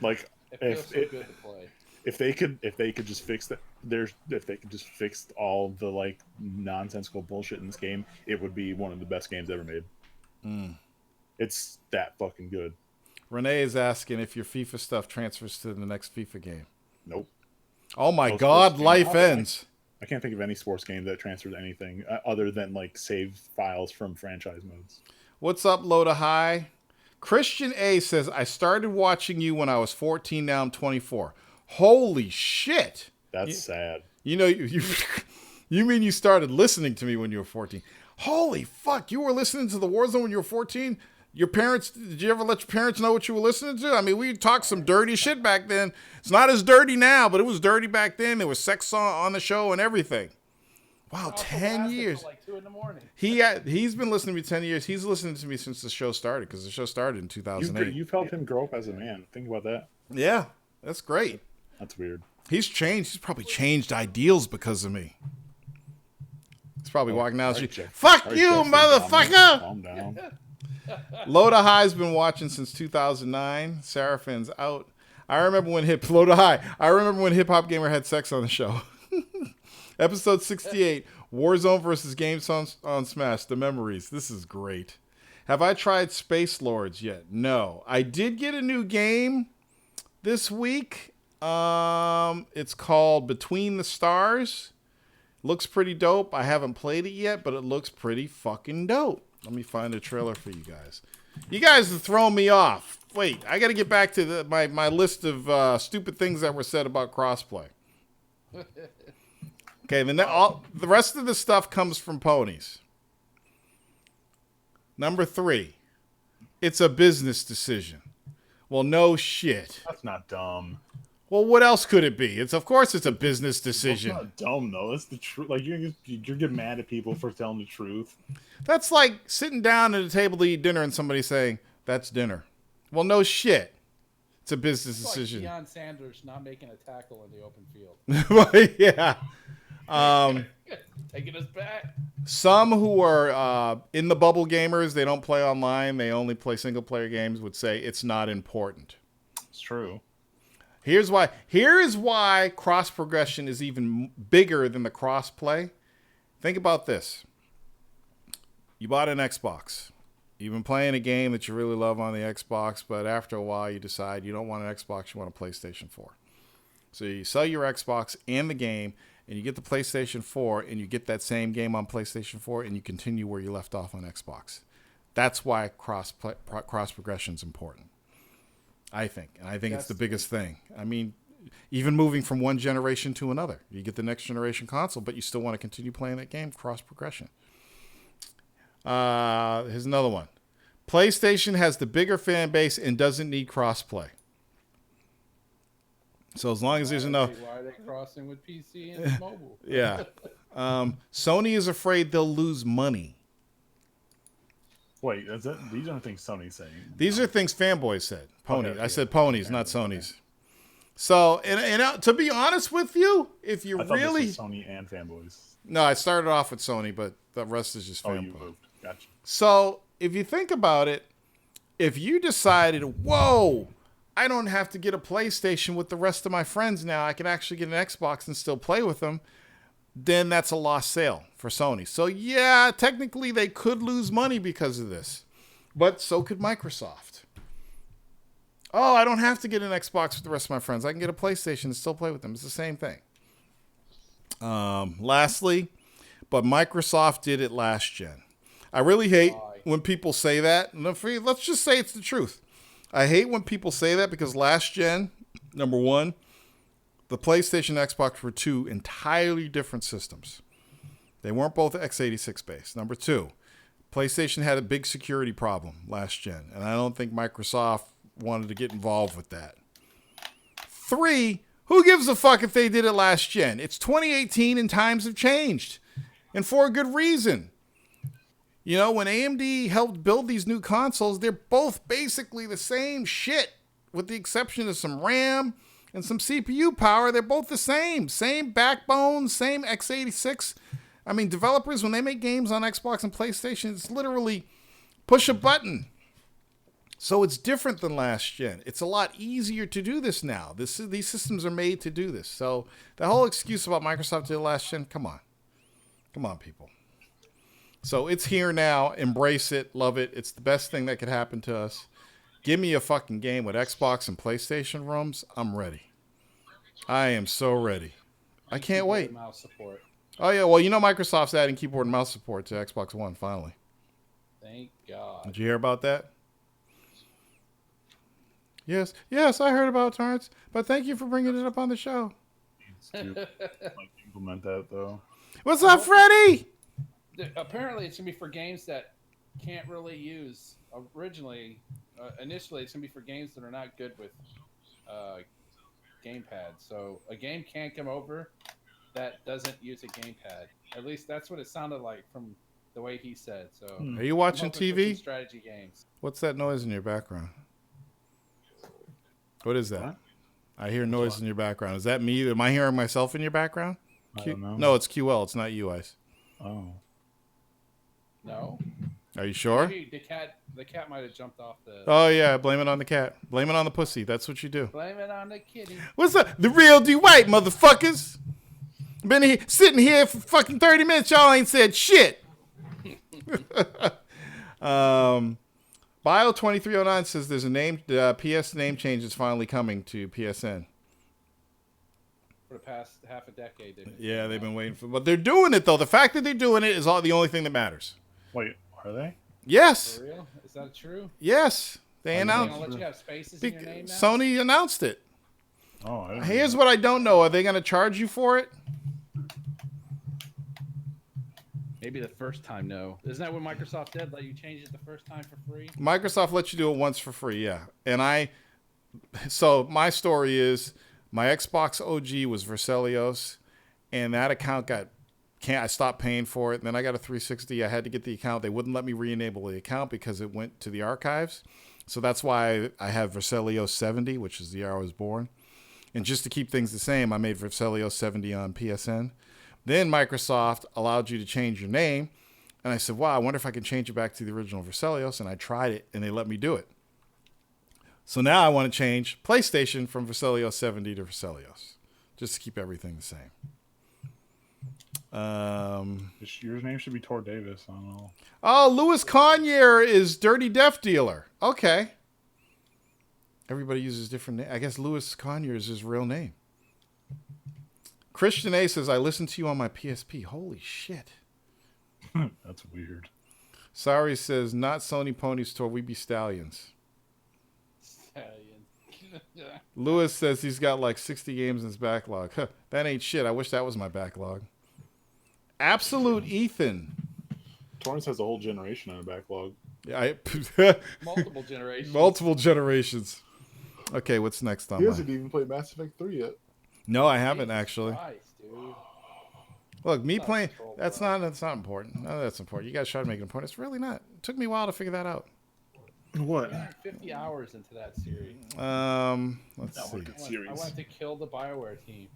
Like, It feels so good to play. If they could just fix that, if they could just fix all the like nonsensical bullshit in this game, it would be one of the best games ever made. It's that fucking good. Renee is asking if your FIFA stuff transfers to the next FIFA game. Nope. Oh my God, life ends. I can't think of any sports game that transfers anything other than like save files from franchise modes. What's up, Loda High? Christian A says, I started watching you when I was 14, now I'm 24. Holy shit. That's sad. You know, you mean you started listening to me when you were 14. Holy fuck, you were listening to the Warzone when you were 14? Your parents, did you ever let your parents know what you were listening to? I mean, we talked some dirty shit back then. It's not as dirty now, but it was dirty back then. There was sex on the show and everything. Wow, 10 years. Like 2 in the morning. He's been listening to me 10 years. He's listening to me since the show started because the show started in 2008. You've helped him grow up as a man. Think about that. Yeah, that's great. That's weird. He's changed. He's probably changed ideals because of me. He's probably walking down the street. Fuck you, motherfucker! Calm down. Loda High's been watching since 2009. Seraphin's out. I remember when Hip Hop Gamer had sex on the show. Episode 68, Warzone versus Games on Smash, the memories. This is great. Have I tried Space Lords yet? No. I did get a new game this week. It's called Between the Stars. Looks pretty dope. I haven't played it yet, but it looks pretty fucking dope. Let me find a trailer for you guys. You guys are throwing me off. Wait, I got to get back to my list of stupid things that were said about crossplay. Okay, then the rest of the stuff comes from ponies. Number 3, it's a business decision. Well, no shit. That's not dumb. Well, what else could it be? Of course it's a business decision. It's not dumb though. That's the truth. Like you're getting mad at people for telling the truth. That's like sitting down at a table to eat dinner and somebody saying, "That's dinner." Well, no shit. It's a business decision. Like Deion Sanders not making a tackle in the open field. Well, yeah. Taking us back. Some who are in the bubble gamers, they don't play online, they only play single player games, would say it's not important. It's true. Here is why cross progression is even bigger than the cross play. Think about this. You bought an Xbox. You've been playing a game that you really love on the Xbox, but after a while you decide you don't want an Xbox, you want a PlayStation 4. So you sell your Xbox and the game, and you get the PlayStation 4 and you get that same game on PlayStation 4 and you continue where you left off on Xbox. That's why cross progression is important, I think. And I think it's the biggest thing. I mean, even moving from one generation to another, you get the next generation console, but you still want to continue playing that game, cross progression. Here's another one. PlayStation has the bigger fan base and doesn't need crossplay. So as long as there's enough... Why are they crossing with PC and mobile? Yeah. Sony is afraid they'll lose money. Wait, these aren't things Sony's saying. These are things fanboys said. Pony. Okay. I said ponies, not Sony's. So, and to be honest with you, if you I thought really... this was Sony and fanboys. No, I started off with Sony, but the rest is just Oh, fanboy. you moved. Gotcha. So, if you think about it, if you decided, whoa, I don't have to get a PlayStation with the rest of my friends now, I can actually get an Xbox and still play with them, then that's a lost sale for Sony. So, yeah, technically they could lose money because of this. But so could Microsoft. Oh, I don't have to get an Xbox with the rest of my friends. I can get a PlayStation and still play with them. It's the same thing. Lastly, but Microsoft did it last gen. I really hate when people say that. Let's just say it's the truth. I hate when people say that because last gen, number one, the PlayStation and Xbox were two entirely different systems. They weren't both x86 based. Number two, PlayStation had a big security problem last gen, and I don't think Microsoft wanted to get involved with that. Three, who gives a fuck if they did it last gen? It's 2018 and times have changed, and for a good reason. You know, when AMD helped build these new consoles, they're both basically the same shit, with the exception of some RAM and some CPU power. They're both the same. Same backbone, same x86. I mean, developers, when they make games on Xbox and PlayStation, it's literally push a button. So it's different than last gen. It's a lot easier to do this now. These systems are made to do this. So the whole excuse about Microsoft did last gen, come on. Come on, people. So it's here now. Embrace it. Love it. It's the best thing that could happen to us. Give me a fucking game with Xbox and PlayStation ROMs. I'm ready. I am so ready. I can't wait. Mouse support. Oh, yeah. Well, you know Microsoft's adding keyboard and mouse support to Xbox One, finally. Thank God. Did you hear about that? Yes, I heard about it, Torrance. But thank you for bringing it up on the show. Implement that, though. What's up, Freddie? Apparently, it's going to be for games that can't really use... Initially, it's going to be for games that are not good with gamepad. So a game can't come over that doesn't use a gamepad. At least that's what it sounded like from the way he said. So, are you watching TV? Strategy games. What's that noise in your background? What is that? What? I hear noise in your background. Is that me? Am I hearing myself in your background? I don't know. No, it's QL. It's not you, Ice. Oh. No. Are you sure? Maybe the cat might have jumped off the... Oh, yeah. Blame it on the cat. Blame it on the pussy. That's what you do. Blame it on the kitty. What's up? The real D-White, motherfuckers. Been here, sitting here for fucking 30 minutes. Y'all ain't said shit. Bio2309 says there's a name, PS name change is finally coming to PSN. For the past half a decade. They've been waiting for, but they're doing it though. The fact that they're doing it is the only thing that matters. Wait, are they? Yes. For real? Is that true? Yes. They Are they announced. gonna let you have spaces in your name now? Sony announced it. Oh, I didn't Here's know. what I don't know. Are they going to charge you for it? Maybe the first time, no. Isn't that what Microsoft did? Let you change it the first time for free? Microsoft lets you do it once for free, yeah. And so my story is my Xbox OG was Verselios, and that account I stopped paying for it. And then I got a 360. I had to get the account. They wouldn't let me re-enable the account because it went to the archives. So that's why I have Verselios 70, which is the year I was born. And just to keep things the same, I made Verselios 70 on PSN. Then Microsoft allowed you to change your name. And I said, wow, I wonder if I can change it back to the original Verselios. And I tried it, and they let me do it. So now I want to change PlayStation from Verselios 70 to Verselios, just to keep everything the same. Your name should be Tor Davis. I don't know. Oh, Louis Conyer is Dirty Deaf Dealer. Okay. Everybody uses different names. I guess Louis Conyer is his real name. Christian A says, I listened to you on my PSP. Holy shit. That's weird. Sorry says, not Sony Pony Store. We be stallions. Lewis says he's got like 60 games in his backlog. Huh, that ain't shit. I wish that was my backlog. Absolute Ethan. Torrance has a whole generation on a backlog. Yeah, Multiple generations. multiple generations. Okay, what's next on He my... hasn't even played Mass Effect 3 yet. No, I haven't Jesus actually. Christ, dude. Look, me Not playing... control, That's bro. not important. No, that's important. You guys try to make it important. It's really not. It took me a while to figure that out. What? 50 hours into that series. Let's see. I wanted to kill the BioWare team.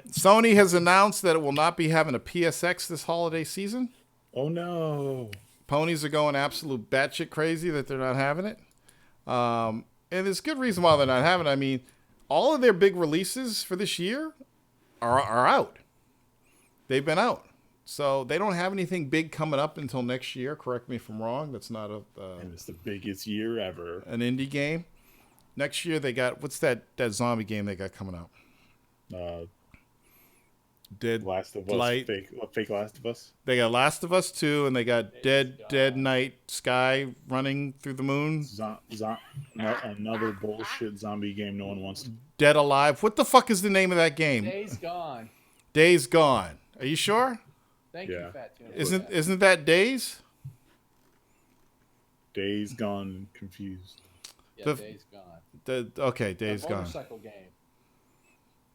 Sony has announced that it will not be having a PSX this holiday season. Oh no. Ponies are going absolute batshit crazy that they're not having it. And there's good reason why they're not having it. I mean, all of their big releases for this year are out. They've been out. So they don't have anything big coming up until next year. Correct me if I'm wrong. That's not And it's the biggest year ever. an indie game. Next year they got, what's that zombie game they got coming out? Dead Last of Us. Light. Fake Last of Us. They got Last of Us 2, and they got Dead Night Sky running through the moon. Another bullshit zombie game no one wants to. Dead Alive. What the fuck is the name of that game? Days Gone. Days Gone. Are you sure? Thank Yeah. you, Fat Tuna. Isn't that Days? Days Gone Confused. Yeah, the- Days Gone. Okay, The Days Gone. motorcycle game.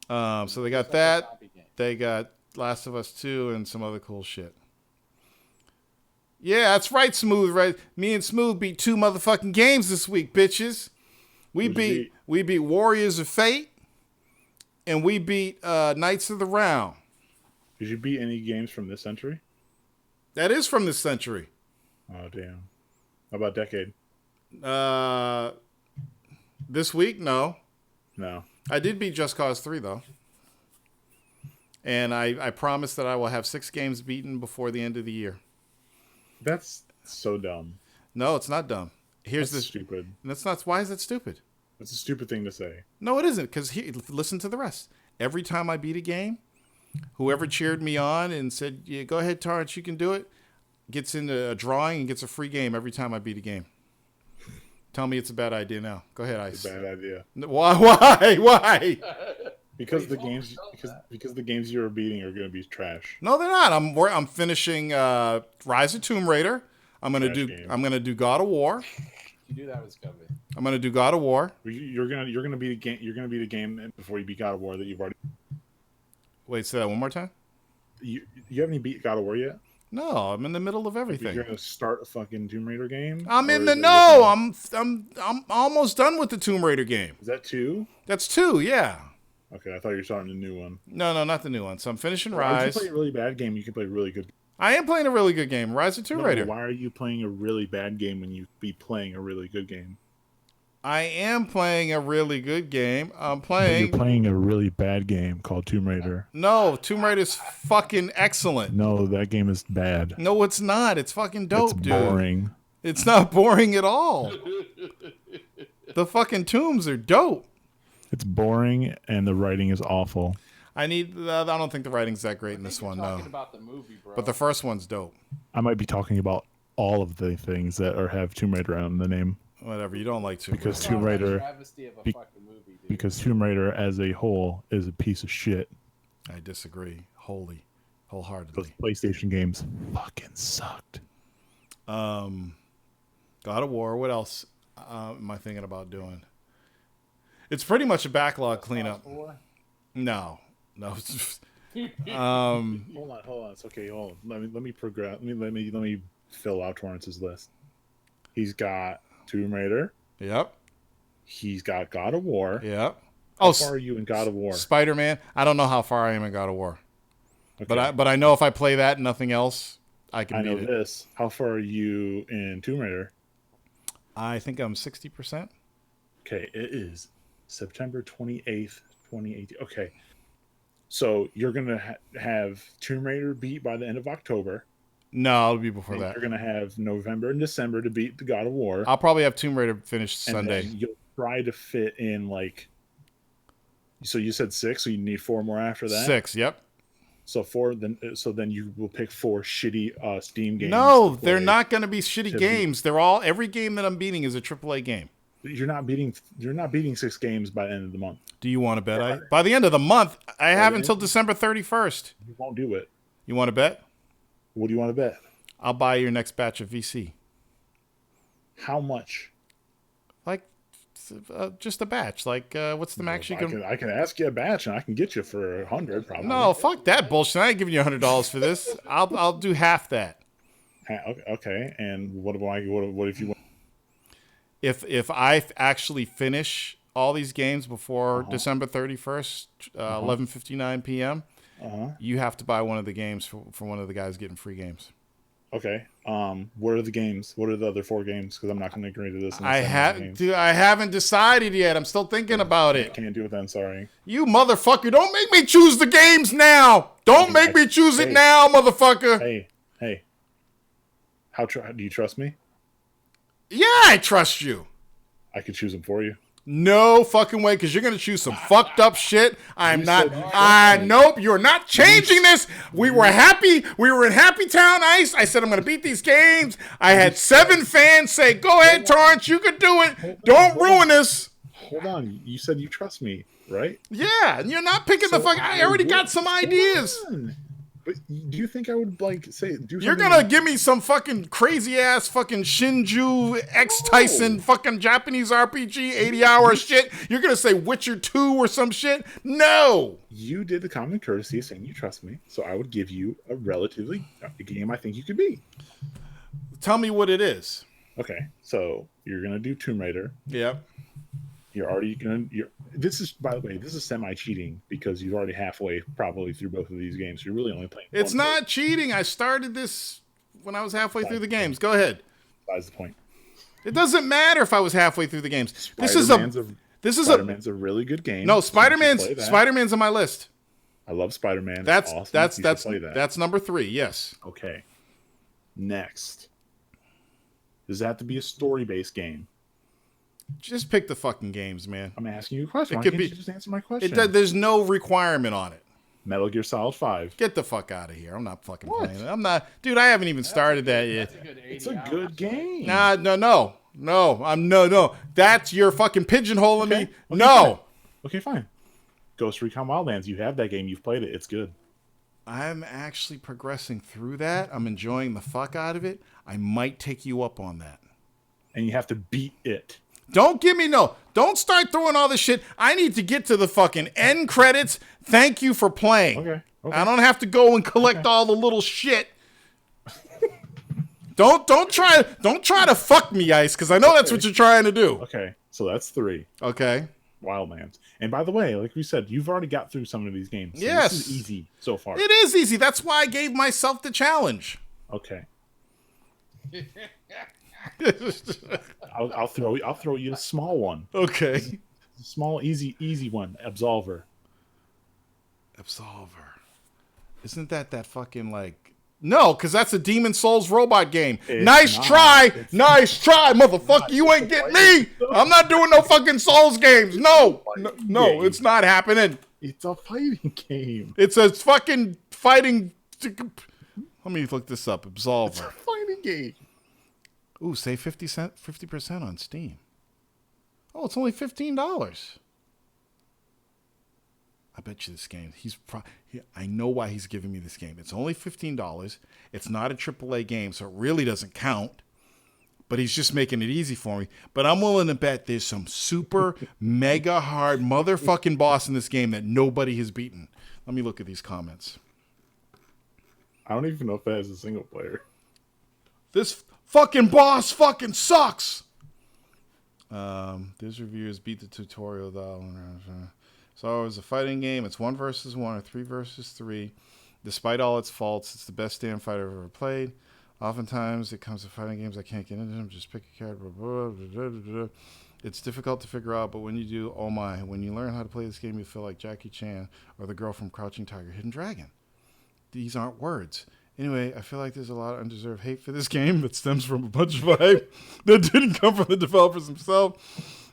So they got Motorcycle that. zombie game. They got Last of Us 2 and some other cool shit. Yeah, that's right, Smooth. Right, me and Smooth beat 2 motherfucking games this week, bitches. We What'd you beat Warriors of Fate, and we beat Knights of the Round. Did you beat any games from this century? That is from this century. Oh damn. How about Decade? This week, no. No. I did beat Just Cause 3, though. And I promise that I will have 6 games beaten before the end of the year. That's so dumb. No, it's not dumb. Here's That's the... stupid. That's not... Why is that stupid? That's a stupid thing to say. No, it isn't, because listen to the rest. Every time I beat a game, whoever cheered me on and said, yeah, go ahead, Torrance, you can do it, gets into a drawing and gets a free game every time I beat a game. Tell me it's a bad idea now. Go ahead, Ice. It's a bad idea. Why? Why? Because Wait, the hold games on, because the games you're beating are going to be trash. No, they're not. I'm finishing Rise of Tomb Raider. I'm gonna Trash game. do God of War. You knew that was coming. I'm gonna do God of War. You're gonna beat a game. You're gonna beat a game before you beat God of War that you've already. Wait, say that one more time. You haven't beat God of War yet. No, I'm in the middle of everything. You're gonna start a fucking Tomb Raider game. I'm Or in is the it no. different? I'm almost done with the Tomb Raider game. Is that 2? That's 2. Yeah. Okay, I thought you were starting a new one. No, not the new one. So I'm finishing Why would you Rise. play a really bad game? You can play a really good. I am playing a really good game, Rise of Tomb No, Raider. why are you playing a really bad game when you be playing a really good game? I am playing a really good game. I'm playing. You're playing a really bad game called Tomb Raider. No, Tomb Raider's fucking excellent. No, that game is bad. No, it's not. It's fucking dope, It's dude. boring. It's not boring at all. The fucking tombs are dope. It's boring, and the writing is awful. I don't think the writing's that great in this You're one, talking no. about the movie, bro. But the first one's dope. I might be talking about all of the things that have Tomb Raider on the name. Whatever, you don't like Tomb Raider. Because Tomb Raider- Travesty of a be- fucking movie, dude. Because Tomb Raider as a whole is a piece of shit. I disagree Those wholeheartedly. PlayStation games fucking sucked. God of War, what else am I thinking about doing? It's pretty much a backlog cleanup. No. Hold on. It's okay. Hold on. Let me progress. Let me fill out Torrance's list. He's got Tomb Raider. Yep. He's got God of War. Yep. How far are you in God of War? Spider-Man. I don't know how far I am in God of War. Okay. But I know if I play that and nothing else, I can I know beat it. this. How far are you in Tomb Raider? I think I'm 60%. Okay, it is September 28th, 2018. Okay. So you're going to have Tomb Raider beat by the end of October. No, it'll be before And that. You're going to have November and December to beat the God of War. I'll probably have Tomb Raider finished And Sunday. then you'll try to fit in like So you said 6, so you need 4 more after that. 6. Yep. So 4. Then you will pick 4 shitty Steam games. No, they're not going to be shitty games. They're all every game that I'm beating is a AAA game. You're not beating 6 games by the end of the month. Do you want to bet? By the end of the month, I have until December 31st. You won't do it. You want to bet? What do you want to bet? I'll buy your next batch of VC. How much? Like, just a batch. Like, what's the max you can? I can ask you a batch, and I can get you for 100 probably. No, fuck that bullshit. I ain't giving you $100 for this. I'll do half that. Okay, and what if you want? If I actually finish all these games before December 31st, 11:59 p.m., you have to buy one of the games for one of the guys getting free games. Okay. What are the games? What are the other 4 games? Because I'm not going to agree to this. I haven't decided yet. I'm still thinking about it. Can't do it then. Sorry. You motherfucker! Don't make me choose the games now. Don't make me choose it now, motherfucker. Hey. Do you trust me? Yeah, I trust you. I could choose them for you. No fucking way, because you're going to choose some fucked up shit. Nope, you're not changing this. We were happy. We were in Happy Town Ice. I said, I'm going to beat these games. I had 7 fans say, go ahead, Torrance, you can do it. Don't ruin this. Hold on. You said you trust me, right? Yeah, and you're not picking the fuck. I already got some ideas. But do you think I would do something? You're gonna give me some fucking crazy ass fucking Shinju X Tyson fucking Japanese RPG 80-hour shit? You're gonna say Witcher 2 or some shit? No. You did the common courtesy of saying you trust me, so I would give you a game I think you could beat. Tell me what it is. Okay, so you're gonna do Tomb Raider. Yep. This is, by the way, this is semi-cheating because you're already halfway probably through both of these games. You're really only playing. It's not cheating. I started this when I was halfway through the games. Go ahead. That's the point. It doesn't matter if I was halfway through the games. Spider-Man's a really good game. No, Spider-Man's on my list. I love Spider-Man. That's awesome. That's number 3. Yes. Okay. Next, does that have to be a story-based game? Just pick the fucking games, man. I'm asking you a question. Why can't you just answer my question? There's no requirement on it. Metal Gear Solid 5. Get the fuck out of here. I'm not fucking playing it. I'm not. Dude, I haven't even started that yet. It's a good game. Nah, no. That's your fucking pigeonholing me. No. Okay, fine. Ghost Recon Wildlands. You have that game. You've played it. It's good. I'm actually progressing through that. I'm enjoying the fuck out of it. I might take you up on that. And you have to beat it. Don't start throwing all this shit. I need to get to the fucking end credits. Thank you for playing. Okay. I don't have to go and collect all the little shit. Don't try to fuck me, Ice, because I know that's what you're trying to do. Okay, so that's 3. Okay. Wildlands. And by the way, like we said, you've already got through some of these games. So yes. This is easy so far. It is easy. That's why I gave myself the challenge. Okay. I'll throw you a small one. Okay. Small, easy one. Absolver. Isn't that fucking like? No, because that's a Demon Souls robot game. It's nice not. try, motherfucker. You ain't getting me. I'm not doing no fucking Souls games. No, it's not happening. It's a fighting game. It's a fucking fighting. Let me look this up. Absolver. It's a fighting game. Ooh, save 50% on Steam. Oh, it's only $15. I bet you this game. I know why he's giving me this game. It's only $15. It's not a AAA game, so it really doesn't count. But he's just making it easy for me. But I'm willing to bet there's some super mega hard motherfucking boss in this game that nobody has beaten. Let me look at these comments. I don't even know if that is a single player. This fucking boss fucking sucks. This reviewers beat the tutorial though. So it's a fighting game. It's 1 versus 1 or 3 versus 3. Despite all its faults, it's the best damn fight I've ever played. Oftentimes, it comes to fighting games, I can't get into them. Just pick a character. It's difficult to figure out, but when you do, oh my. When you learn how to play this game, you feel like Jackie Chan or the girl from Crouching Tiger, Hidden Dragon. These aren't words. Anyway, I feel like there's a lot of undeserved hate for this game that stems from a bunch of hype that didn't come from the developers themselves.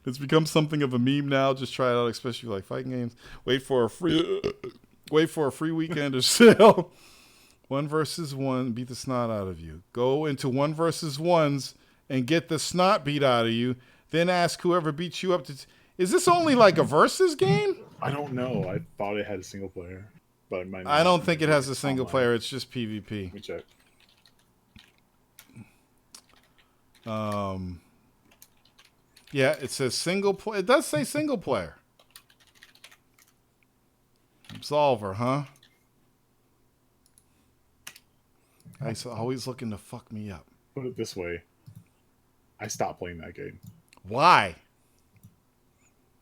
It's become something of a meme now. Just try it out, especially if you like fighting games. Wait for a free weekend or sale. 1v1, beat the snot out of you. Go into 1v1s and get the snot beat out of you. Then ask whoever beats you up to. Is this only like a versus game? I don't know. I thought it had a single player, but it might not. I don't think it has a single player. It's just PvP. Let me check. Yeah, it says single player. It does say single player. Absolver, huh? He's always looking to fuck me up. Put it this way. I stopped playing that game. Why?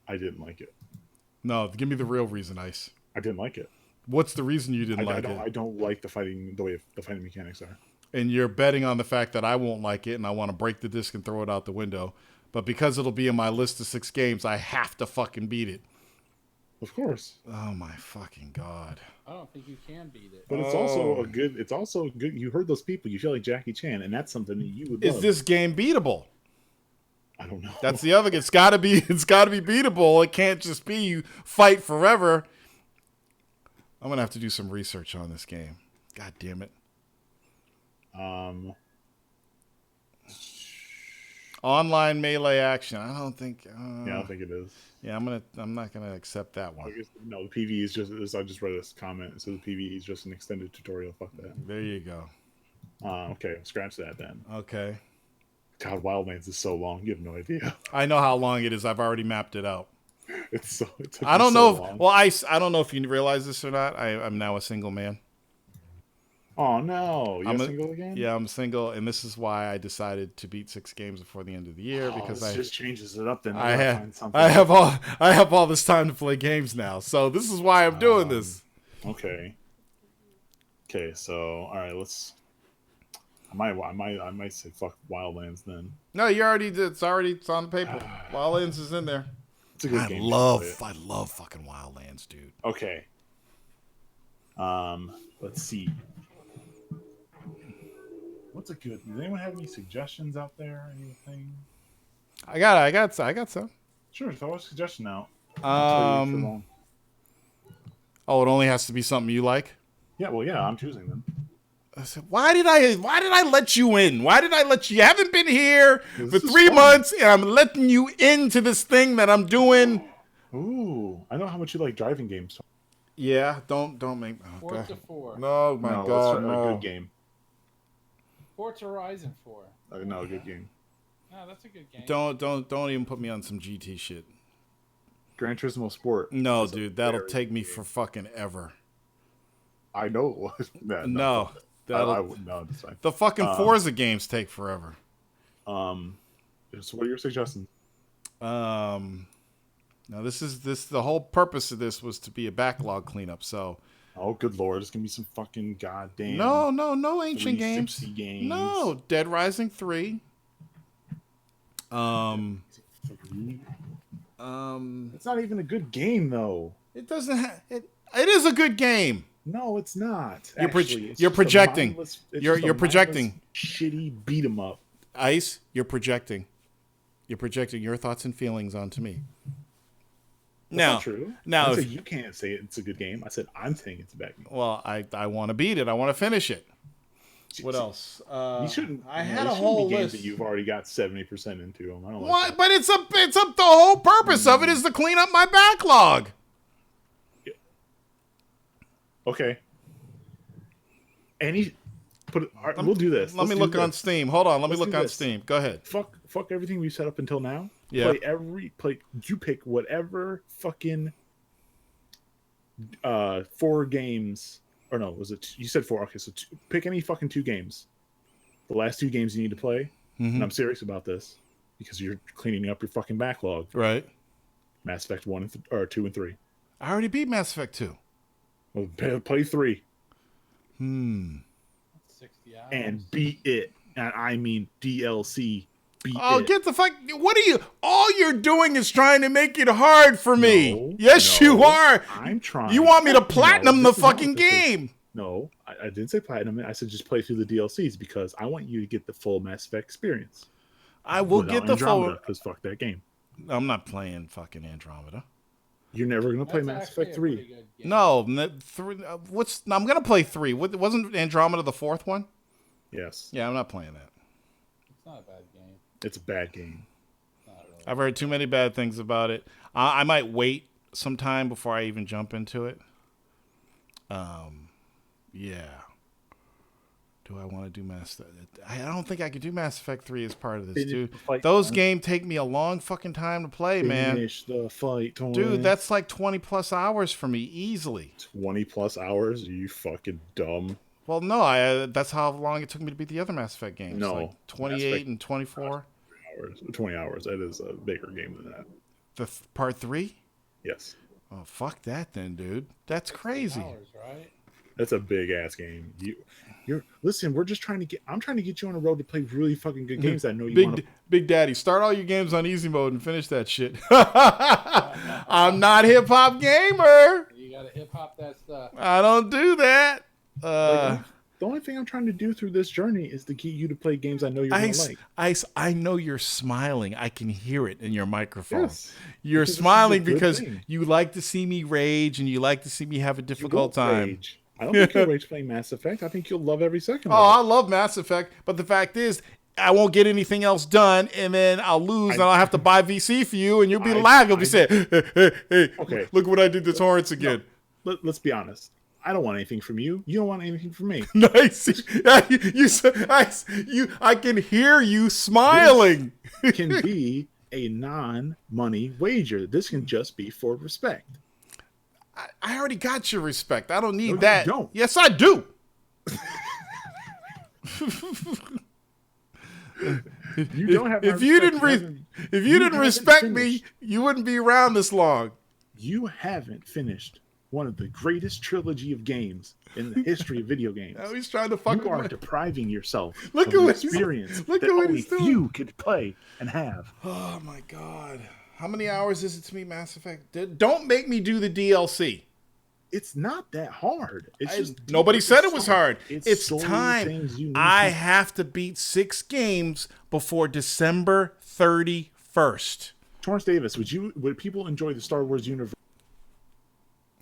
I didn't like it. No, give me the real reason, Ice. I didn't like it. What's the reason you didn't like it? I don't like the way the fighting mechanics are. And you're betting on the fact that I won't like it and I want to break the disc and throw it out the window. But because it'll be in my list of 6 games, I have to fucking beat it. Of course. Oh my fucking God. I don't think you can beat it. But it's also a good. You heard those people. You feel like Jackie Chan, and that's something that you would love. Is this game beatable? I don't know. That's the other. It's got to be beatable. It can't just be you fight forever. I'm gonna have to do some research on this game. God damn it. Online melee action. I don't think. Yeah, I don't think it is. Yeah, I'm not gonna accept that one. No, the PvE is just. I just read this comment. It says the PvE is just an extended tutorial. Fuck that. There you go. Okay, scratch that then. Okay. God, Wildlands is so long. You have no idea. I know how long it is. I've already mapped it out. It took I don't me know. so long. Well, I don't know if you realize this or not. I'm now a single man. Oh no! You're I'm single again? Yeah, I'm single, and this is why I decided to beat 6 games before the end of the year because this just changes it up. Then I have all this time to play games now. So this is why I'm doing this. Okay. Okay. So all right, let's. I might say fuck Wildlands then. No, you already did. It's on the paper. Wildlands is in there. It's a good I game. love fucking Wildlands, dude. Okay. Let's see. What's a good? Does anyone have any suggestions out there? Anything? I got some. Sure, throw a suggestion out. Oh, it only has to be something you like. Yeah, well, yeah, I'm choosing them. I said, why did I let you in? Why did I let you? You haven't been here for 3 fun. months, and I'm letting you into this thing that I'm doing. Ooh, I know how much you like driving games. Yeah, don't make. Oh, Forza 4. No, my God, no. A good game. Forza Horizon 4. No, a good game. No, that's a good game. Don't even put me on some GT shit. Gran Turismo Sport. No, dude, that'll take me for fucking ever. I know it was. No, no, that's fine. The fucking Forza games take forever. So what are your suggestions? Now the whole purpose of this was to be a backlog cleanup. So. Oh, good lord! It's gonna be some fucking goddamn. No ancient games. games. No, Dead Rising 3. It's not even a good game though. It doesn't have it. It is a good game. No, it's not. You're projecting. You're projecting. Shitty beat 'em up. Ice, you're projecting. You're projecting your thoughts and feelings onto me. That's not true. Now, you can't say it's a good game. I said I'm saying it's a bad game. Well, I want to beat it. I want to finish it. What else? You shouldn't. I had a whole games list that you've already got 70% into them. I don't like Why? that. But it's up. The whole purpose of it is to clean up my backlog. Yeah. Okay. We'll do this. Let me look on Steam. Hold on. Let me look on Steam. Go ahead. Fuck everything we set up until now. Yeah. You pick whatever fucking 4 games, or no, was it? You said 4. Okay, so pick any fucking 2 games. The last 2 games you need to play, and I'm serious about this because you're cleaning up your fucking backlog. Right. Mass Effect 1 or 2 and 3. I already beat Mass Effect 2. Well, play 3. 60 hours. And beat it, and I mean DLC. Get the fuck! What are you? All you're doing is trying to make it hard for me. Yes, you are. I'm trying. You want me to platinum the fucking game? No, I didn't say platinum it. I said just play through the DLCs because I want you to get the full Mass Effect experience. I will get the full. Because fuck that game. I'm not playing fucking Andromeda. You're never gonna play That's Mass actually Effect a pretty 3. good game. No, I'm gonna play 3. Wasn't Andromeda the fourth one? Yes, Yeah, I'm not playing that. It's not a bad game. it's a bad game. Not really. I've heard too many bad things about it. I might wait some time before I even jump into it. Yeah. Do I want to do Mass? I don't think I could do Mass Effect 3 as part of this, Finish dude. the fight, Those man. games take me a long fucking time to play, man. Finish the fight, Torrance. Dude, that's like 20 plus hours for me, easily. 20 plus hours. Are you fucking dumb? Well, no, that's how long it took me to beat the other Mass Effect games. No. Like 28 and 24. 20 hours. That is a bigger game than that. The part 3? Yes, Oh, fuck that then, dude. That's crazy. Hours, right? that's a big ass game. You're listen. We're just trying to get. I'm trying to get you on the road to play really fucking good games. I know you want to. Big Daddy, start all your games on easy mode and finish that shit. I'm not hip hop gamer. You gotta hip hop that stuff. I don't do that. The only thing I'm trying to do through this journey is to get you to play games I know you're gonna like. I know you're smiling. I can hear it in your microphone. Yes, You're because this is a smiling good because thing. you like to see me rage and you like to see me have a You difficult won't time. rage. I don't think you'll rage playing Mass Effect. I think you'll love every second. Oh, I of love Mass Effect, but the fact is, I won't get anything else done, and then I'll lose, and I'll have to buy VC for you, and you'll be laughing. You'll be saying, hey, Okay. look what I did to Torrance again. Let's be honest. I don't want anything from you. You don't want anything from me. Nice. I can hear you smiling. It can be a non-money wager. This can just be for respect. I already got your respect. I don't need you that. don't. Yes, I do. You don't have. If you didn't respect me, finished. you wouldn't be around this long. You haven't finished one of the greatest trilogy of games in the history of video games. Now he's trying to fuck You are with me. depriving yourself Look of at an what he's- experience look that at what only he's doing. few could play and have. Oh my god. How many hours is it to me, Mass Effect? Don't make me do the DLC. It's not that hard. It's just Nobody said it was hard. It's solely time. things you need I to- have to beat 6 games before December 31st. Torrance Davis, would people enjoy the Star Wars universe?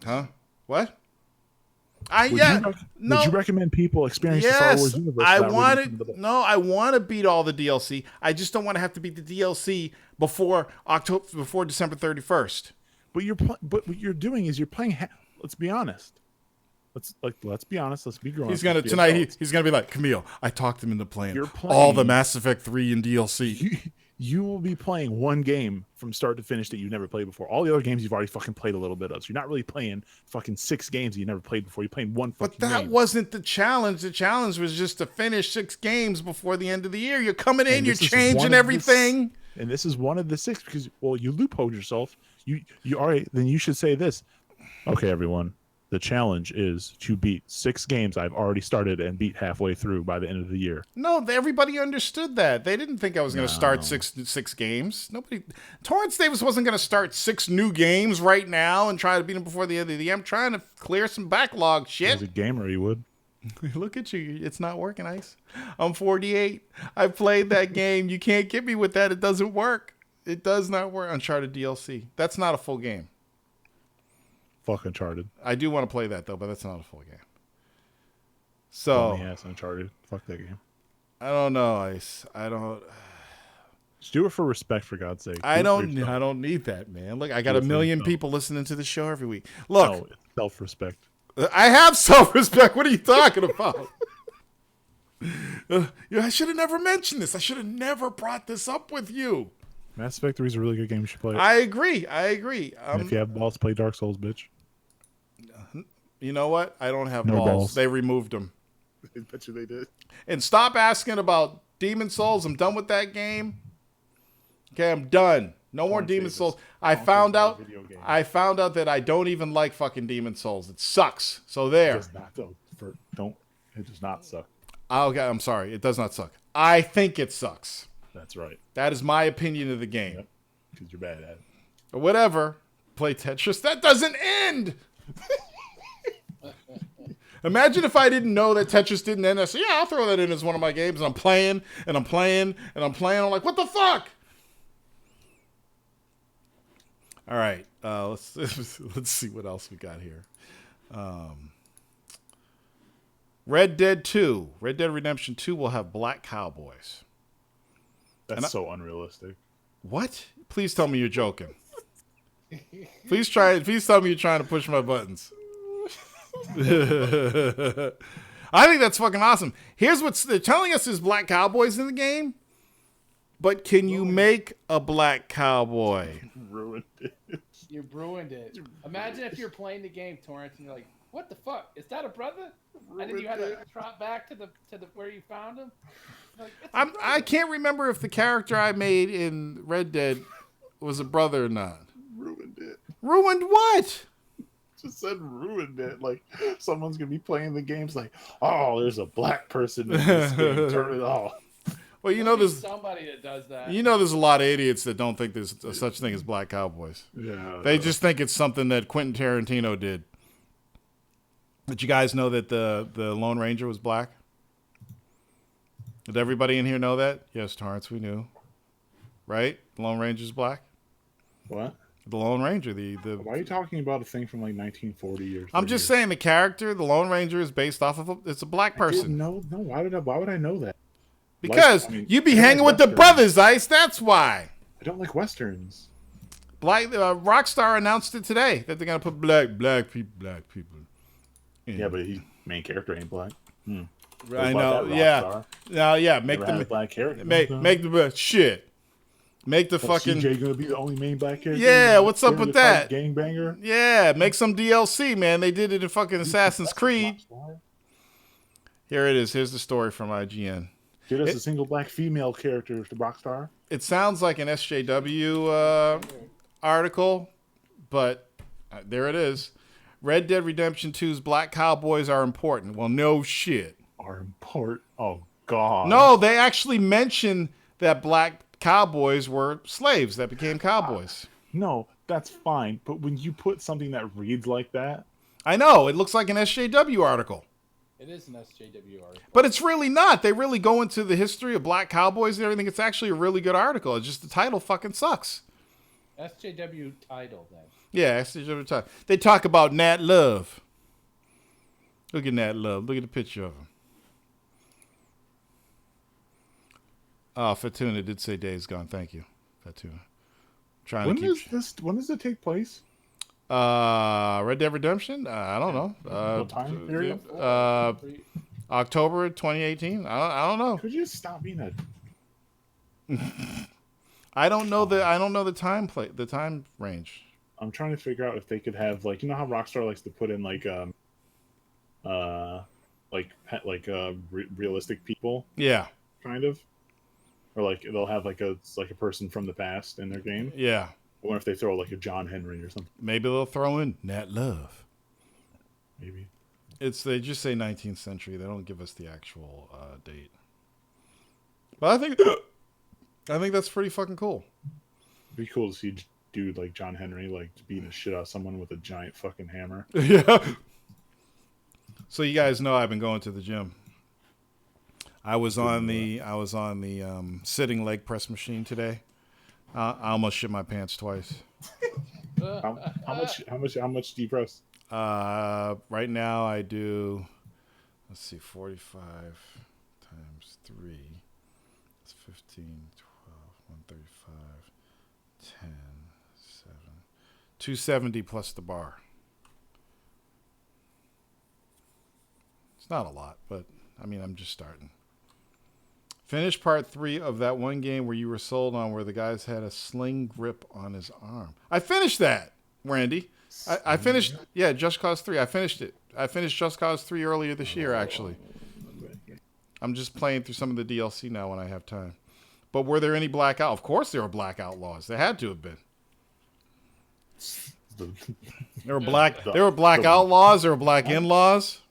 Huh? What? Would you recommend people experience the Star Wars universe? I without reading want some of the books? I want to beat all the DLC. I just don't want to have to beat the DLC before December 31st. But what you're doing is you're playing. Let's be honest. Let's be honest. Let's be grown. He's gonna tonight. He's gonna be like, Camille, I talked him into playing You're all the playing- Mass Effect 3 and DLC. You will be playing one game from start to finish that you've never played before. All the other games you've already fucking played a little bit of. So you're not really playing fucking 6 games that you never played before. You're playing one fucking But that game. wasn't the challenge. The challenge was just to finish 6 games before the end of the year. You're coming in, And you're this is one changing of the everything. And this is one of the 6 because, well, you loopholed yourself. You all right, then you should say this. Okay, everyone. The challenge is to beat 6 games I've already started and beat halfway through by the end of the year. No, everybody understood that. They didn't think I was going to start six games. Torrance Davis wasn't going to start 6 new games right now and try to beat them before the end of the year. I'm trying to clear some backlog shit. As a gamer, you would. Look at you. It's not working, Ice. I'm 48. I played that game. You can't get me with that. It doesn't work. It does not work. Uncharted DLC. That's not a full game. Fuck Uncharted. I do want to play that, though, but that's not a full game. So, Only ass Uncharted. Fuck that game. I don't know, Ice. I don't... Just do it for respect, for God's sake. I Do it for don't yourself. need that, man. Look, I got Do a it for million yourself. people listening to the show every week. Look, No, it's self-respect. I have self-respect. What are you talking about? I should have never mentioned this. I should have never brought this up with you. Mass Effect 3 is a really good game. You should play it. I agree. And if you have balls, play Dark Souls, bitch. You know what? I don't have No balls. balls. They removed them. I bet you they did. And stop asking about Demon Souls. I'm done with that game. Okay, I'm done. No more Demon Souls. I found out that I don't even like fucking Demon Souls. It sucks. So It there. does not, though. It does not suck. Okay, I'm sorry. It does not suck. I think it sucks. That's right. That is my opinion of the game. Yep. Because you're bad at it. Or whatever. Play Tetris. That doesn't end. Imagine if I didn't know that Tetris didn't end. I said, yeah, I'll throw that in as one of my games. And I'm playing, and I'm playing, and I'm playing. I'm like, what the fuck? All right. Let's see what else we got here. Red Dead 2. Red Dead Redemption 2 will have Black Cowboys. That's so unrealistic. What? Please tell me you're joking. Please tell me you're trying to push my buttons. I think that's fucking awesome. Here's what they're telling us is Black Cowboys in the game. But can you make a Black Cowboy? Ruined it. You ruined it. Imagine if you're playing the game, Torrance, and you're like, "What the fuck? Is that a brother?" And then you had to trot back to the where you found him. Like, I can't remember if the character I made in Red Dead was a brother or not. Ruined it. Ruined what? Just said ruined it. Like someone's gonna be playing the games like, oh, there's a black person in this game. Turn it off. Well, there's somebody that does that. There's a lot of idiots that don't think there's such thing as Black Cowboys. Yeah. They just think it's something that Quentin Tarantino did. Did you guys know that the Lone Ranger was black? Did everybody in here know that? Yes, Torrance, we knew. Right? The Lone Ranger's black? What? The Lone Ranger, the Why are you talking about a thing from like 1940 years? I'm just saying the character, the Lone Ranger, is based off of it's a black person. No. Why would I know that? Because you be hanging with the brothers, Ice. That's why. I don't like westerns. Rockstar announced it today that they're gonna put black people. Yeah, but main character ain't black. I know. Yeah. Make the black character. Make the shit. Make the fucking CJ gonna be the only main black character. Yeah, what's up with that? Gangbanger. Yeah, make some DLC, man. They did it in fucking Assassin's Creed. Here it is. Here's the story from IGN. Get us a single black female character to Rockstar. It sounds like an SJW article, but there it is. Red Dead Redemption 2's Black Cowboys are important. Well, no shit. Are important? Oh, God. No, they actually mention that black cowboys were slaves that became cowboys. No, that's fine. But when you put something that reads like that. I know. It looks like an SJW article. It is an SJW article. But it's really not. They really go into the history of black cowboys and everything. It's actually a really good article. It's just the title fucking sucks. SJW title, then. Yeah, SJW title. They talk about Nat Love. Look at Nat Love. Look at the picture of him. Oh, Fatuna did say Days Gone. Thank you, Fatuna. When does it take place? Red Dead Redemption? I don't know. What time period? October 2018. I don't know. Could you stop being a? I don't know the time range. I'm trying to figure out if they could have how Rockstar likes to put in realistic people. Yeah. Kind of. Or they'll have a person from the past in their game. Yeah. I wonder if they throw a John Henry or something. Maybe they'll throw in Nat Love. Maybe. They just say 19th century. They don't give us the actual date. But I think that's pretty fucking cool. It'd be cool to see dude like John Henry beating the shit out of someone with a giant fucking hammer. Yeah. So you guys know I've been going to the gym. I was on the sitting leg press machine today. I almost shit my pants twice. How much do you press? Right now I do. Let's see, 45 times 3. It's 15, 12, 135, 10, 7, 270 plus the bar. It's not a lot, but I'm just starting. Finish part 3 of that one game where you were sold on where the guys had a sling grip on his arm. I finished that, Randy. I finished, Just Cause 3. I finished it. I finished Just Cause 3 earlier this year, actually. I'm just playing through some of the DLC now when I have time. But were there any black out? Of course there were black outlaws. There had to have been. There were black outlaws. There were black in-laws.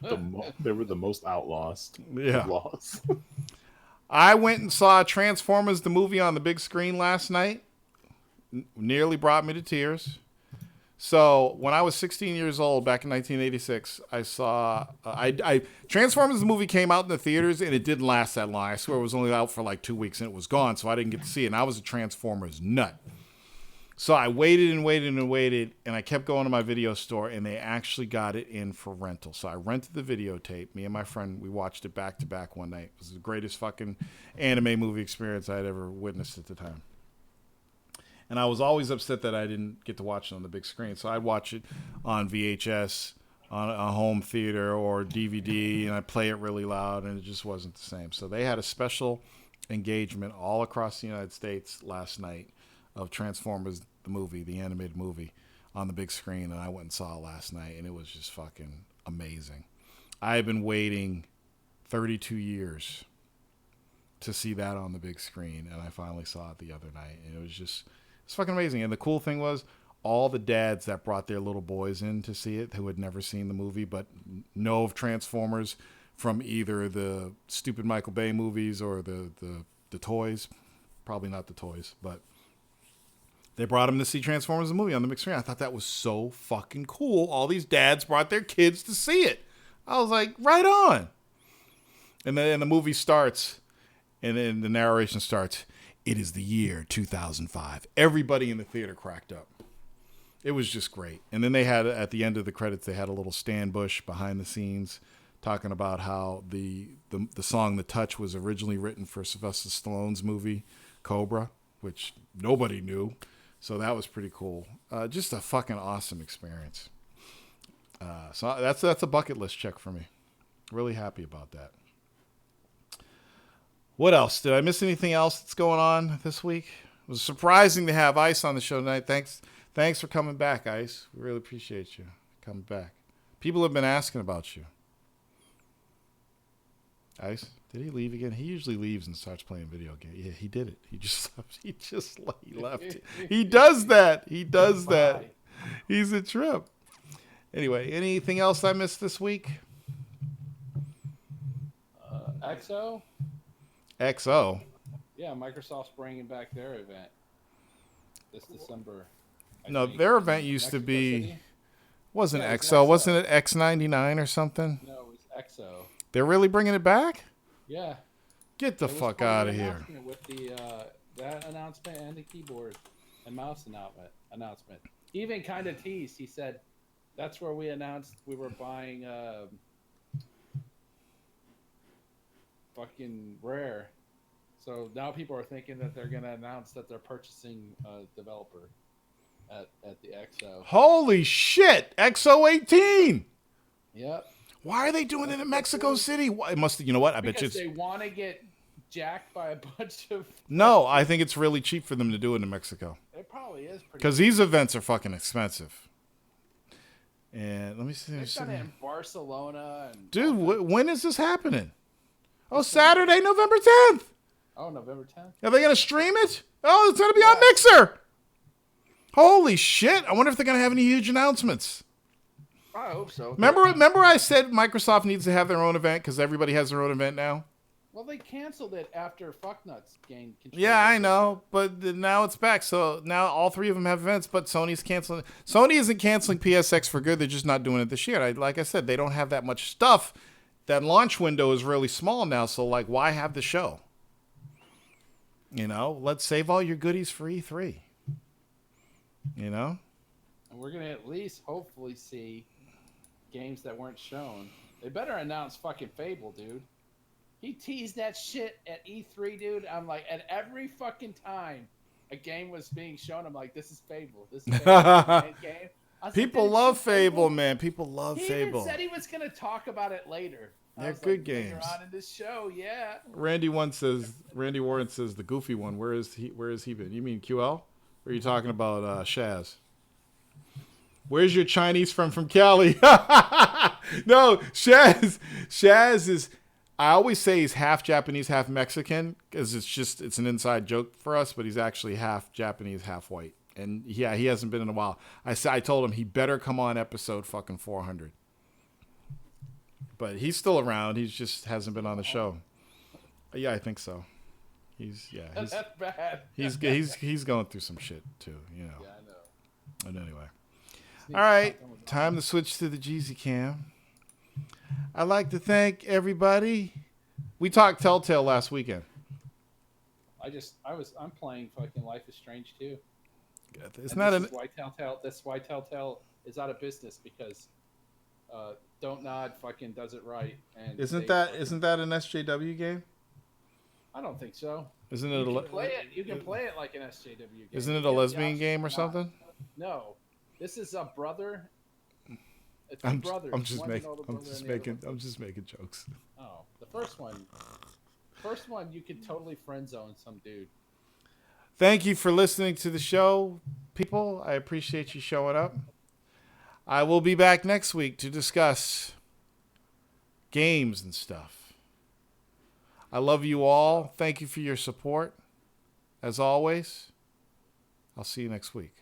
They were the most outlaws. Yeah. I went and saw Transformers the movie on the big screen last night. Nearly brought me to tears. So when I was 16 years old back in 1986, I saw Transformers the movie came out in the theaters and it didn't last that long. I swear it was only out for 2 weeks and it was gone, so I didn't get to see it. And I was a Transformers nut. So I waited and waited and waited, and I kept going to my video store, and they actually got it in for rental. So I rented the videotape. Me and my friend, we watched it back to back one night. It was the greatest fucking anime movie experience I'd ever witnessed at the time. And I was always upset that I didn't get to watch it on the big screen. So I'd watch it on VHS, on a home theater, or DVD, and I'd play it really loud, and it just wasn't the same. So they had a special engagement all across the United States last night of Transformers, the movie, the animated movie, on the big screen, and I went and saw it last night, and it was just fucking amazing. I have been waiting 32 years to see that on the big screen, and I finally saw it the other night, and it's fucking amazing. And the cool thing was, all the dads that brought their little boys in to see it, who had never seen the movie but know of Transformers from either the stupid Michael Bay movies or the toys, probably not the toys, but they brought him to see Transformers the movie on the big screen. I thought that was so fucking cool. All these dads brought their kids to see it. I was like, right on. And then the movie starts, and then the narration starts. It is the year 2005. Everybody in the theater cracked up. It was just great. And then they had, at the end of the credits, they had a little Stan Bush behind the scenes talking about how the song The Touch was originally written for Sylvester Stallone's movie, Cobra, which nobody knew. So that was pretty cool. Just a fucking awesome experience. So that's a bucket list check for me. Really happy about that. What else? Did I miss anything else that's going on this week? It was surprising to have Ice on the show tonight. Thanks for coming back, Ice. We really appreciate you coming back. People have been asking about you. Ice, did he leave again? He usually leaves and starts playing video games. Yeah, he did it. He left. He does that. He's a trip. Anyway, anything else I missed this week? XO? XO? Yeah, Microsoft's bringing back their event this December. No, their event used to be... Wasn't XO. Wasn't it X99 or something? No, it was XO. They're really bringing it back? Yeah. Get the fuck out of here. With the that announcement and the keyboard and mouse announcement. He even kind of teased. He said, that's where we announced we were buying fucking Rare. So now people are thinking that they're going to announce that they're purchasing a developer at the XO. Holy shit! XO18! Yep. Why are they doing it in Mexico City? It must. You know what? I bet you because they want to get jacked by a bunch of. No, I think it's really cheap for them to do it in Mexico. It probably is. Because these events are fucking expensive. And let me see. They've done it in Barcelona. And dude, when is this happening? Oh, Saturday, November 10th. Oh, November 10th. Are they gonna stream it? Oh, it's gonna be on Mixer. Holy shit! I wonder if they're gonna have any huge announcements. I hope so. Remember I said Microsoft needs to have their own event because everybody has their own event now? Well, they canceled it after Fucknuts gained control. Yeah, I know, but now it's back. So now all three of them have events, but Sony's canceling. Sony isn't canceling PSX for good. They're just not doing it this year. Like I said, they don't have that much stuff. That launch window is really small now, so like, why have the show? You know, let's save all your goodies for E3. You know? And we're going to at least hopefully see games that weren't shown. They better announce fucking Fable, dude. He teased that shit at E3, dude. I'm like, at every fucking time a game was being shown, I'm like, this is Fable. This is Fable. Game. People love Fable, man. People love Fable. He even said he was going to talk about it later. They're good games. Later on in this show, yeah. Randy Warren says the goofy one. Where is he been? You mean QL? Or are you talking about Shaz? Where's your Chinese friend from Cali? No, Shaz is. I always say he's half Japanese, half Mexican, because it's an inside joke for us. But he's actually half Japanese, half white. And yeah, he hasn't been in a while. I told him he better come on episode fucking 400. But he's still around. He just hasn't been on the show. Yeah, I think so. He's that's bad. He's going through some shit too, you know. Yeah, I know. But anyway. All right, time to switch to the Jeezy Cam. I'd like to thank everybody. We talked Telltale last weekend. I'm playing fucking Life is Strange too. It's not an. This is why Telltale is out of business because Don't Nod fucking does it right. And Isn't that an SJW game? I don't think so. Isn't it? You can play it like an SJW game. Isn't it a lesbian game or something? No, this is a brother. It's a brother. I'm just making jokes. Oh, the first one, you could totally friend zone some dude. Thank you for listening to the show, people. I appreciate you showing up. I will be back next week to discuss games and stuff. I love you all. Thank you for your support. As always, I'll see you next week.